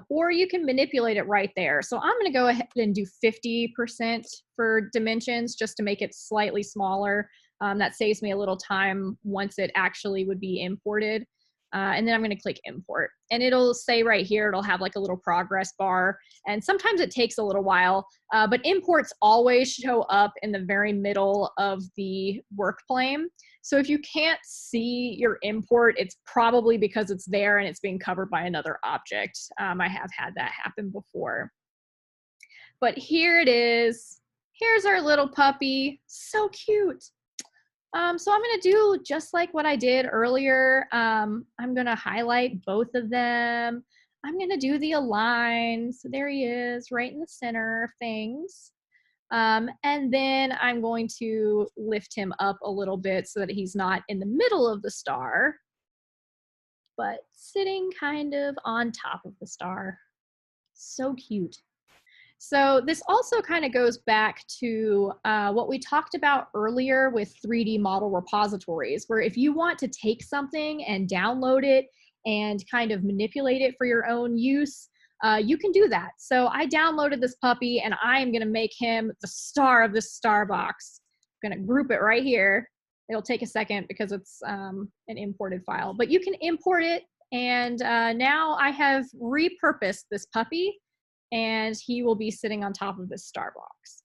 or you can manipulate it right there. So I'm going to go ahead and do 50% for dimensions just to make it slightly smaller. That saves me a little time once it actually would be imported. And then I'm going to click import, and it'll say right here, it'll have like a little progress bar, and sometimes it takes a little while, but imports always show up in the very middle of the work plane. So if you can't see your import, it's probably because it's there and it's being covered by another object. I have had that happen before. But here it is. Here's our little puppy. So cute. So I'm going to do just like what I did earlier. I'm going to highlight both of them. I'm going to do the align. So there he is, right in the center of things. And then I'm going to lift him up a little bit so that he's not in the middle of the star, but sitting kind of on top of the star. So cute. So this also kind of goes back to what we talked about earlier with 3D model repositories, where if you want to take something and download it and kind of manipulate it for your own use, you can do that. So I downloaded this puppy and I am going to make him the star of this star box. I'm going to group it right here. It'll take a second because it's an imported file, but you can import it. And now I have repurposed this puppy, and he will be sitting on top of this star box,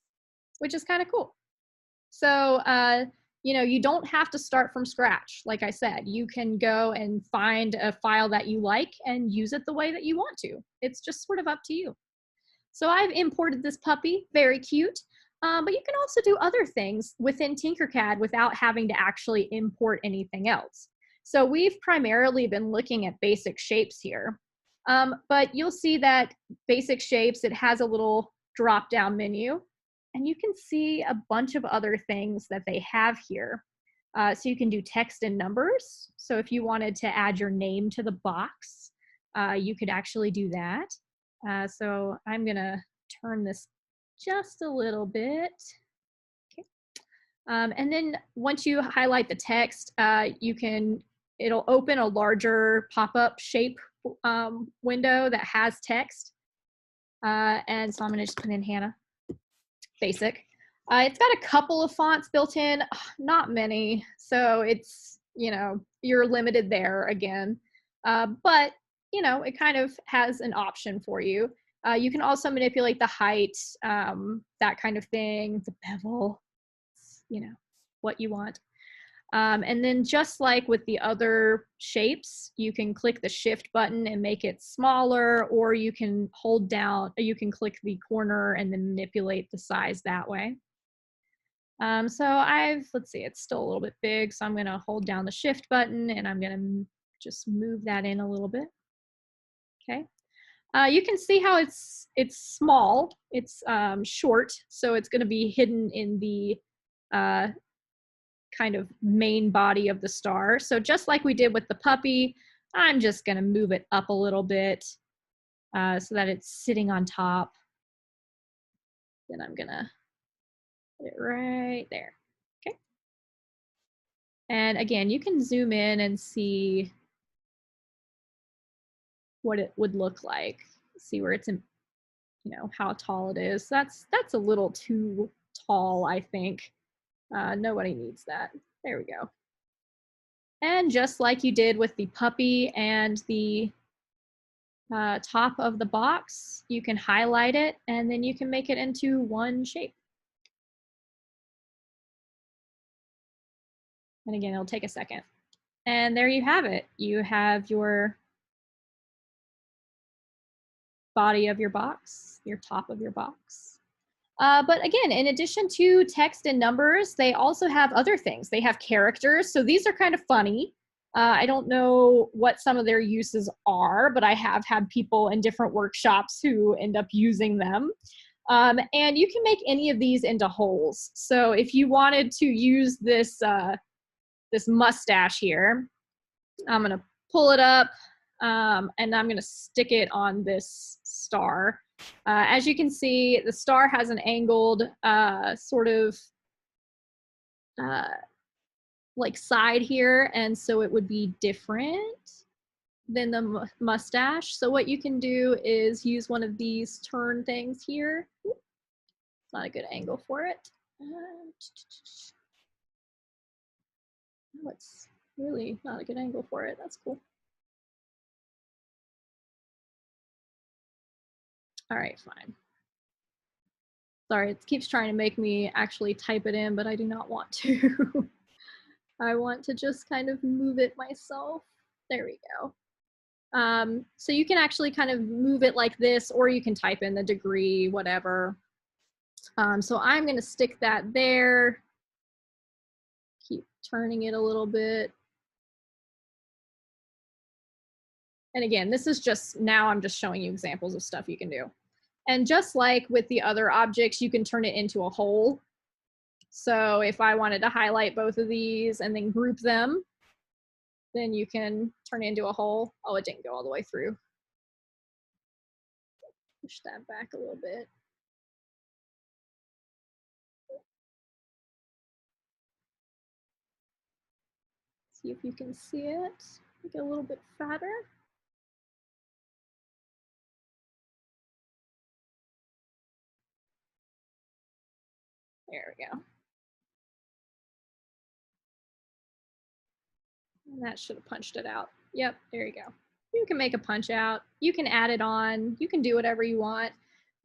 which is kind of cool. So, you know, you don't have to start from scratch. Like I said, you can go and find a file that you like and use it the way that you want to. It's just sort of up to you. So I've imported this puppy, very cute. But you can also do other things within Tinkercad without having to actually import anything else. So we've primarily been looking at basic shapes here. But you'll see that basic shapes, it has a little drop down menu, and you can see a bunch of other things that they have here. So you can do text and numbers. So if you wanted to add your name to the box, you could actually do that. So I'm gonna turn this just a little bit. Okay. And then once you highlight the text, it'll open a larger pop-up shape window that has text. And so I'm gonna just put in Hannah, basic. It's got a couple of fonts built in, not many. So it's, you know, you're limited there again. But, you know, it kind of has an option for you. You can also manipulate the height, that kind of thing, the bevel, you know, what you want. And then just like with the other shapes, you can click the shift button and make it smaller, or you can hold down, you can click the corner and then manipulate the size that way. So let's see, it's still a little bit big, so I'm gonna hold down the shift button and I'm gonna just move that in a little bit. Okay. You can see how it's small, it's short, so it's gonna be hidden in the kind of main body of the star. So just like we did with the puppy, I'm just gonna move it up a little bit so that it's sitting on top. Then I'm gonna put it right there. Okay. And again, you can zoom in and see what it would look like. See where it's in, you know, how tall it is. That's a little too tall, I think. Nobody needs that. There we go. And just like you did with the puppy and the top of the box, you can highlight it and then you can make it into one shape. And again, it'll take a second. And there you have it. You have your body of your box, your top of your box. But again, in addition to text and numbers, they also have other things. They have characters. So these are kind of funny. I don't know what some of their uses are, but I have had people in different workshops who end up using them. And you can make any of these into holes. So if you wanted to use this, this mustache here, I'm gonna pull it up and I'm gonna stick it on this star. As you can see, the star has an angled sort of like side here, and so it would be different than the mustache. So what you can do is use one of these turn things here. Not a good angle for it. Oh, it's really not a good angle for it. That's cool. All right, fine. Sorry, it keeps trying to make me actually type it in, but I do not want to. I want to just kind of move it myself. There we go. So you can actually kind of move it like this, or you can type in the degree, whatever. So I'm going to stick that there. Keep turning it a little bit. And again, this is just, now I'm just showing you examples of stuff you can do. And just like with the other objects, you can turn it into a whole. So if I wanted to highlight both of these and then group them, then you can turn it into a whole. Oh, it didn't go all the way through. Push that back a little bit. See if you can see it. Make it a little bit fatter. There we go. And that should have punched it out. Yep, there you go. You can make a punch out. You can add it on. You can do whatever you want.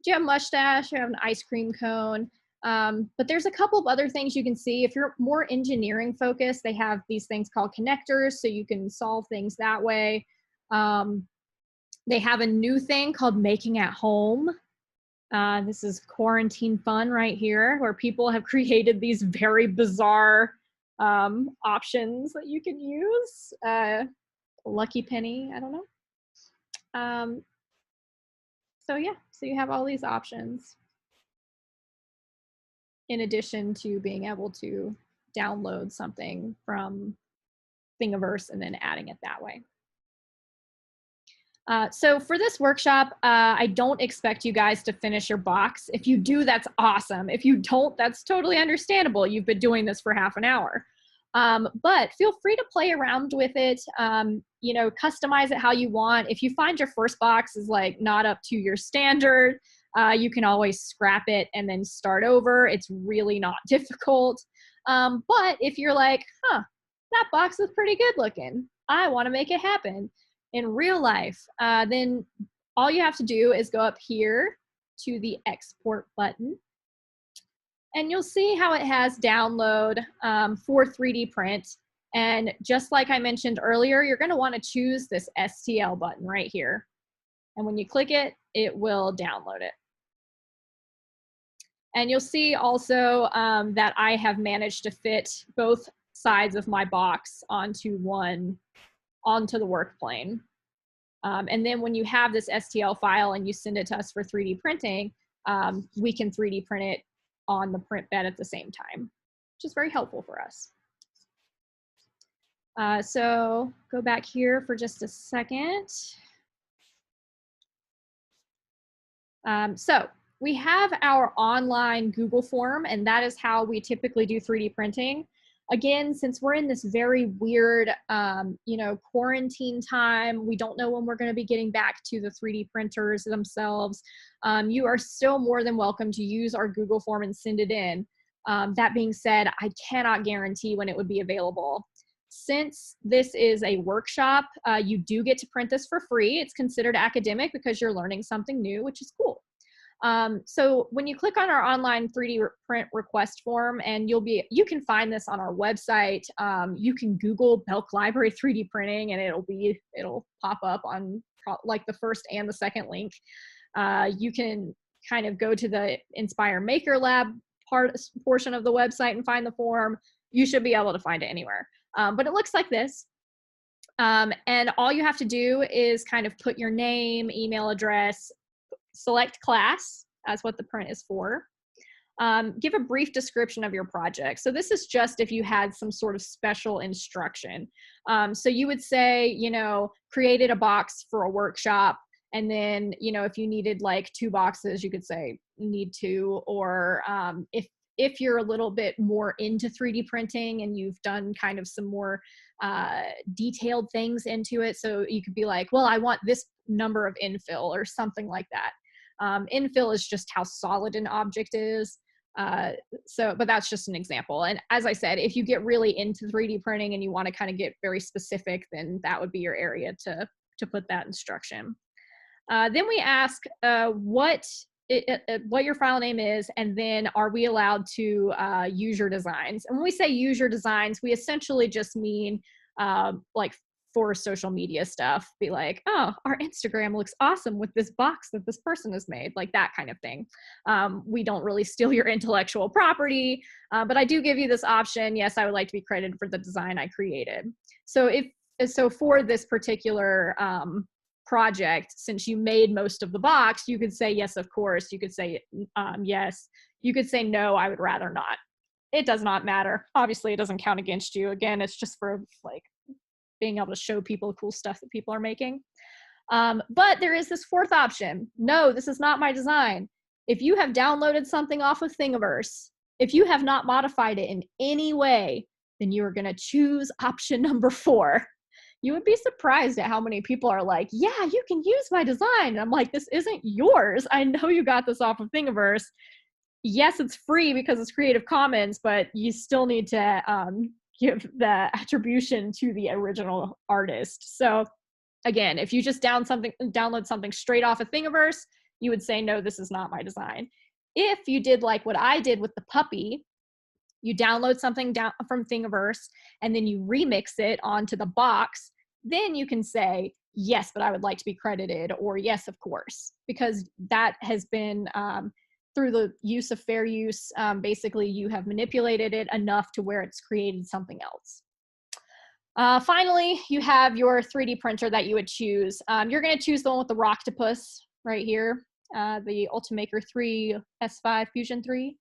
Do you have a mustache? You have an ice cream cone. But there's a couple of other things you can see. If you're more engineering focused, they have these things called connectors, so you can solve things that way. They have a new thing called making at home. This is quarantine fun right here, where people have created these very bizarre options that you can use. Lucky penny, I don't know. So yeah, so you have all these options in addition to being able to download something from Thingiverse and then adding it that way. So for this workshop, I don't expect you guys to finish your box. If you do, that's awesome. If you don't, that's totally understandable. You've been doing this for half an hour. But feel free to play around with it, you know, customize it how you want. If you find your first box is like not up to your standard, you can always scrap it and then start over. It's really not difficult. But if you're like, huh, that box is pretty good looking, I want to make it happen in real life, then all you have to do is go up here to the export button. And you'll see how it has download for 3D print. And just like I mentioned earlier, you're going to want to choose this STL button right here. And when you click it, it will download it. And you'll see also that I have managed to fit both sides of my box onto the work plane. And then when you have this STL file and you send it to us for 3D printing, we can 3D print it on the print bed at the same time, which is very helpful for us. So go back here for just a second. So we have our online Google form, and that is how we typically do 3D printing. Again, since we're in this very weird, you know, quarantine time, we don't know when we're going to be getting back to the 3D printers themselves. You are still more than welcome to use our Google form and send it in. That being said, I cannot guarantee when it would be available. Since this is a workshop, you do get to print this for free. It's considered academic because you're learning something new, which is cool. So when you click on our online 3D print request form, and you can find this on our website. You can Google Belk Library 3D printing and it'll pop up on like the first and the second link. You can kind of go to the Inspire Maker Lab portion of the website and find the form. You should be able to find it anywhere. But it looks like this. And all you have to do is kind of put your name, email address, select class as what the print is for. Give a brief description of your project. So this is just if you had some sort of special instruction. So you would say, you know, created a box for a workshop. And then, you know, if you needed like 2 boxes, you could say need 2. Or if you're a little bit more into 3D printing and you've done kind of some more detailed things into it. So you could be like, well, I want this number of infill or something like that. Infill is just how solid an object is. But that's just an example. And as I said, if you get really into 3D printing and you want to kind of get very specific, then that would be your area to put that instruction. Then we ask what your file name is, and then are we allowed to use your designs? And when we say use your designs, we essentially just mean like for social media stuff, be like, oh, our Instagram looks awesome with this box that this person has made, like that kind of thing. We don't really steal your intellectual property, but I do give you this option. Yes, I would like to be credited for the design I created. So for this particular project, since you made most of the box, you could say yes, of course. You could say yes. You could say no, I would rather not. It does not matter. Obviously, it doesn't count against you. Again, it's just for like being able to show people cool stuff that people are making. But there is this fourth option. No, this is not my design. If you have downloaded something off of Thingiverse, if you have not modified it in any way, then you are going to choose option number 4. You would be surprised at how many people are like, yeah, you can use my design. And I'm like, this isn't yours. I know you got this off of Thingiverse. Yes, it's free because it's Creative Commons, but you still need to give the attribution to the original artist. So again, if you just download something straight off of Thingiverse, you would say, no, this is not my design. If you did like what I did with the puppy, you download something down from Thingiverse and then you remix it onto the box, then you can say, yes, but I would like to be credited, or yes, of course, because that has been through the use of fair use. Basically, you have manipulated it enough to where it's created something else. Finally, you have your 3D printer that you would choose. You're going to choose the one with the Rocktopus right here, the Ultimaker 3 S5 Fusion 3.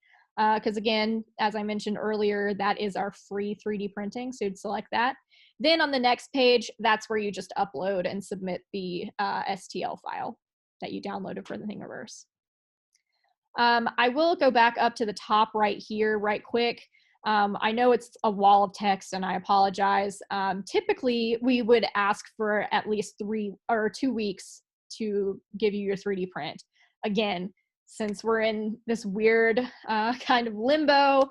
Because again, as I mentioned earlier, that is our free 3D printing, so you'd select that. Then on the next page, that's where you just upload and submit the STL file that you downloaded for the Thingiverse. I will go back up to the top right here right quick. I know it's a wall of text and I apologize. Typically, we would ask for at least 3 or 2 weeks to give you your 3D print. Again, since we're in this weird kind of limbo,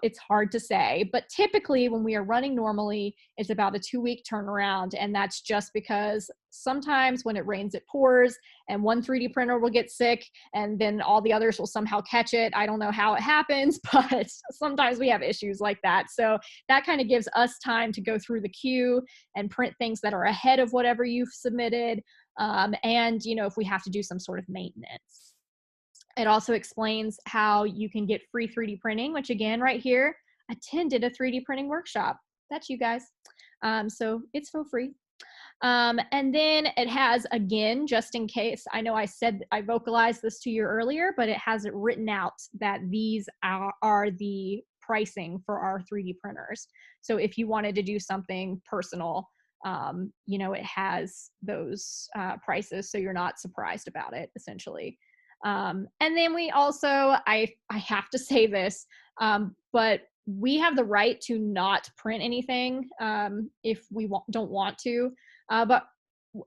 it's hard to say. But typically when we are running normally, it's about a 2-week turnaround. And that's just because sometimes when it rains, it pours, and one 3D printer will get sick and then all the others will somehow catch it. I don't know how it happens, but sometimes we have issues like that. So that kind of gives us time to go through the queue and print things that are ahead of whatever you've submitted. And, you know, if we have to do some sort of maintenance. It also explains how you can get free 3D printing, which again, right here, attended a 3D printing workshop. That's you guys. So it's for free. And then it has, again, just in case, I know I vocalized this to you earlier, but it has it written out that these are the pricing for our 3D printers. So if you wanted to do something personal, you know, it has those prices, so you're not surprised about it, essentially. And then we also, I have to say this, but we have the right to not print anything if we don't want to, but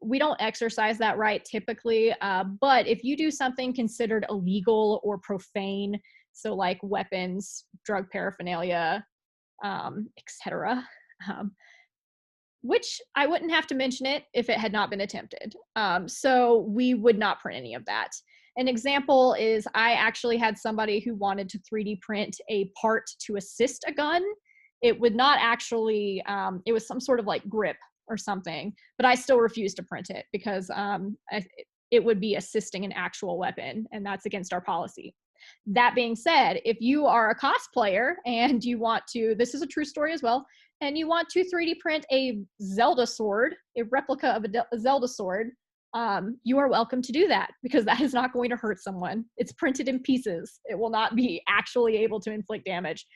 we don't exercise that right typically. But if you do something considered illegal or profane, so like weapons, drug paraphernalia, etc., which I wouldn't have to mention it if it had not been attempted. So we would not print any of that. An example is I actually had somebody who wanted to 3D print a part to assist a gun. It would not actually, it was some sort of like grip or something, but I still refused to print it because it would be assisting an actual weapon, and that's against our policy. That being said, if you are a cosplayer and you want to, this is a true story as well, and you want to 3D print a Zelda sword, a replica of a Zelda sword, you are welcome to do that because that is not going to hurt someone. It's printed in pieces. It will not be actually able to inflict damage.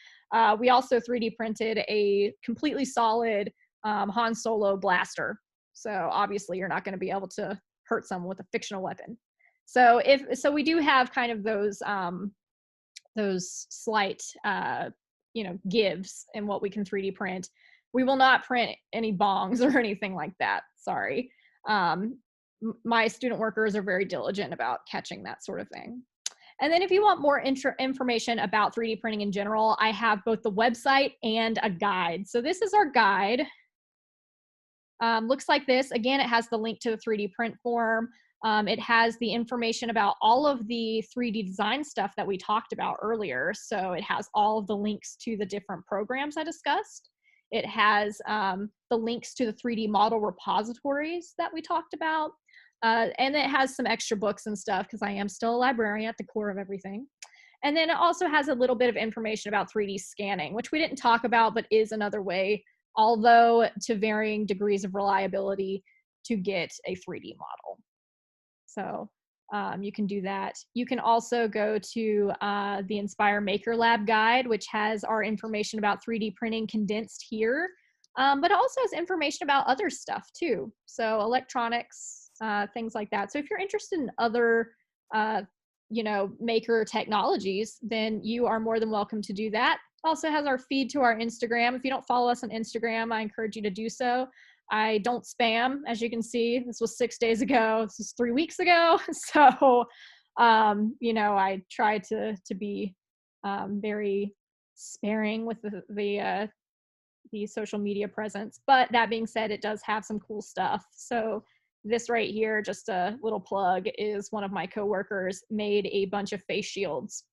We also 3D printed a completely solid Han Solo blaster. So obviously you're not going to be able to hurt someone with a fictional weapon. So we do have kind of those slight you know, gives in what we can 3D print. We will not print any bongs or anything like that. Sorry. My student workers are very diligent about catching that sort of thing. And then if you want more information about 3D printing in general, I have both the website and a guide. So this is our guide. Looks like this. Again, it has the link to the 3D print form. It has the information about all of the 3D design stuff that we talked about earlier. So it has all of the links to the different programs I discussed. It has the links to the 3D model repositories that we talked about. And it has some extra books and stuff because I am still a librarian at the core of everything. And then it also has a little bit of information about 3D scanning, which we didn't talk about, but is another way, although to varying degrees of reliability, to get a 3D model. So you can do that. You can also go to the Inspire Maker Lab guide, which has our information about 3D printing condensed here, but it also has information about other stuff too. So electronics, things like that. So if you're interested in other maker technologies, then you are more than welcome to do that. Also has our feed to our Instagram. If you don't follow us on Instagram, I encourage you to do so. I don't spam, as you can see. This was 6 days ago. This was 3 weeks ago. So, I try to be very sparing with the social media presence. But that being said, it does have some cool stuff. So this right here, just a little plug, is one of my coworkers made a bunch of face shields,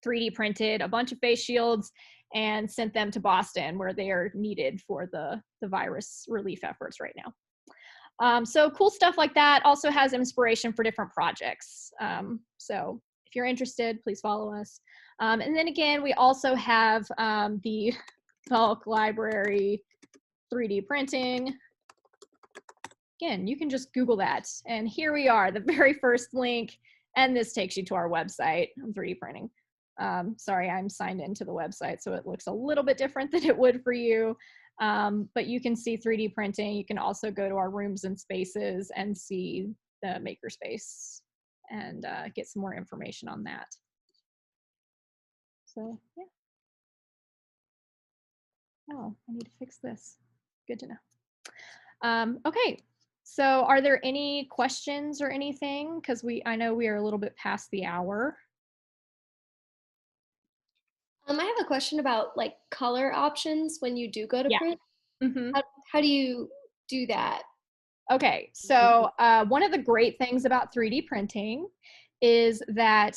3D printed a bunch of face shields and sent them to Boston where they are needed for the virus relief efforts right now. So cool stuff like that. Also has inspiration for different projects. So if you're interested, please follow us. And then again, we also have the Belk Library 3D printing. Again, you can just Google that. And here we are, the very first link. And this takes you to our website. I'm 3D printing. Sorry, I'm signed into the website, so it looks a little bit different than it would for you. But you can see 3D printing. You can also go to our rooms and spaces and see the makerspace and get some more information on that. So, yeah. Oh, I need to fix this. Good to know. Okay, so are there any questions or anything? Because I know we are a little bit past the hour. I have a question about like color options when you do go to print. Mm-hmm. How do you do that? Okay, so one of the great things about 3D printing is that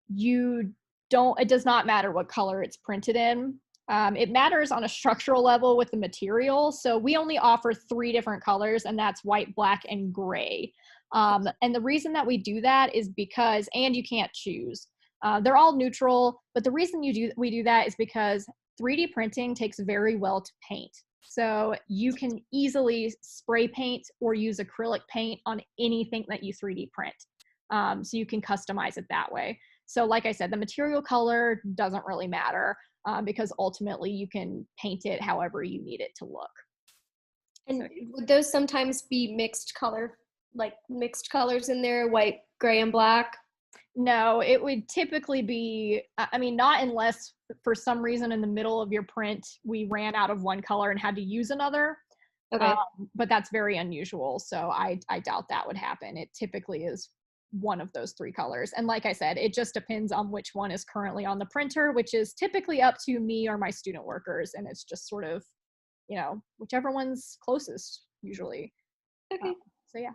it does not matter what color it's printed in. It matters on a structural level with the material. So we only offer 3 different colors, and that's white, black, and gray. And the reason that we do that is because, and you can't choose. They're all neutral, but the reason we do that is because 3D printing takes very well to paint. So you can easily spray paint or use acrylic paint on anything that you 3D print. So you can customize it that way. So like I said, the material color doesn't really matter because ultimately you can paint it however you need it to look. And would those sometimes be mixed colors in there, white, gray, and black? No, it would typically be, not unless for some reason in the middle of your print, we ran out of one color and had to use another. Okay. But that's very unusual. So I doubt that would happen. It typically is one of those 3 colors. And like I said, it just depends on which one is currently on the printer, which is typically up to me or my student workers. And it's just sort of, whichever one's closest usually. Okay. So yeah.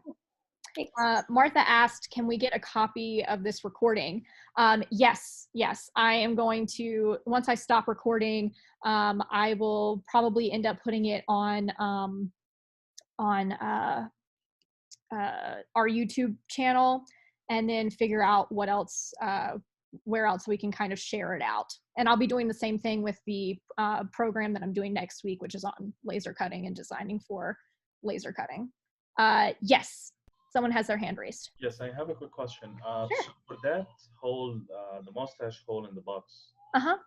Thanks. Martha asked, can we get a copy of this recording? Yes. I am going to, once I stop recording, I will probably end up putting it on our YouTube channel and then figure out what else, where else we can kind of share it out. And I'll be doing the same thing with the program that I'm doing next week, which is on laser cutting and designing for laser cutting. Yes. Someone has their hand raised. Yes, I have a quick question. Sure. So for that hole, the mustache hole in the box, Uh-huh.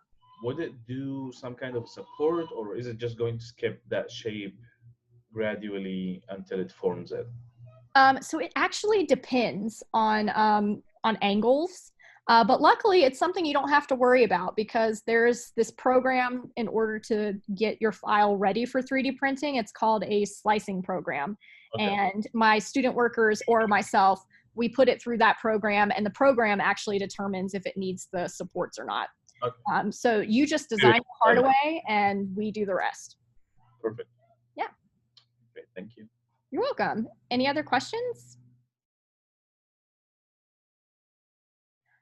would it do some kind of support, or is it just going to skip that shape gradually until it forms it? So it actually depends on angles. But luckily, it's something you don't have to worry about because there's this program in order to get your file ready for 3D printing. It's called a slicing program. Okay. And my student workers or myself, we put it through that program, and the program actually determines if it needs the supports or not. Okay. So you just design the part away, and we do the rest. Perfect. Yeah. Okay, thank you. You're welcome. Any other questions?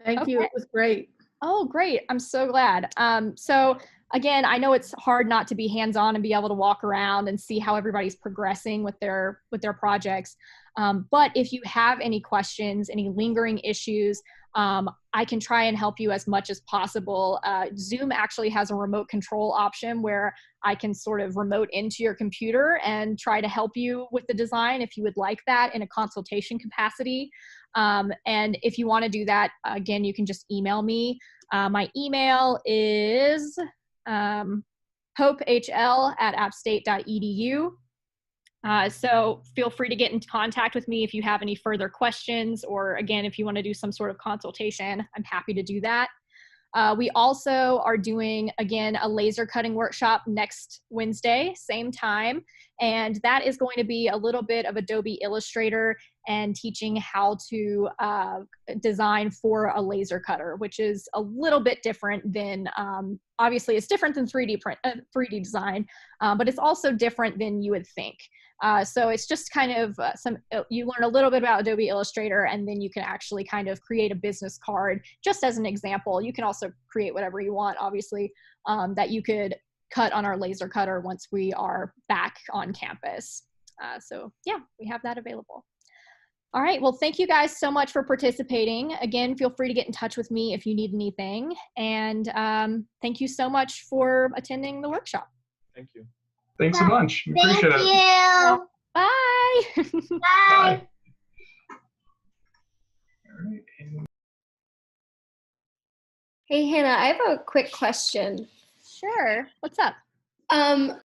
Thank you. Okay. It was great. Oh, great. I'm so glad. So again, I know it's hard not to be hands-on and be able to walk around and see how everybody's progressing with their projects. But if you have any questions, any lingering issues, I can try and help you as much as possible. Zoom actually has a remote control option where I can sort of remote into your computer and try to help you with the design if you would like that in a consultation capacity. And if you want to do that, again, you can just email me. My email is hopehl@appstate.edu. So feel free to get in contact with me if you have any further questions, or again, if you want to do some sort of consultation, I'm happy to do that. We also are doing, again, a laser cutting workshop next Wednesday, same time. And that is going to be a little bit of Adobe Illustrator and teaching how to design for a laser cutter, which is a little bit different than, obviously it's different than 3D design, but it's also different than you would think. So it's just kind of you learn a little bit about Adobe Illustrator, and then you can actually kind of create a business card, just as an example. You can also create whatever you want, obviously, that you could cut on our laser cutter once we are back on campus. So yeah, we have that available. All right, well, thank you guys so much for participating. Again, feel free to get in touch with me if you need anything. And thank you so much for attending the workshop. Thank you. Thanks a bunch. Thank Appreciate it. you. Bye. Bye. Bye. All right. Hey Hannah, I have a quick question. Sure. What's up? Um,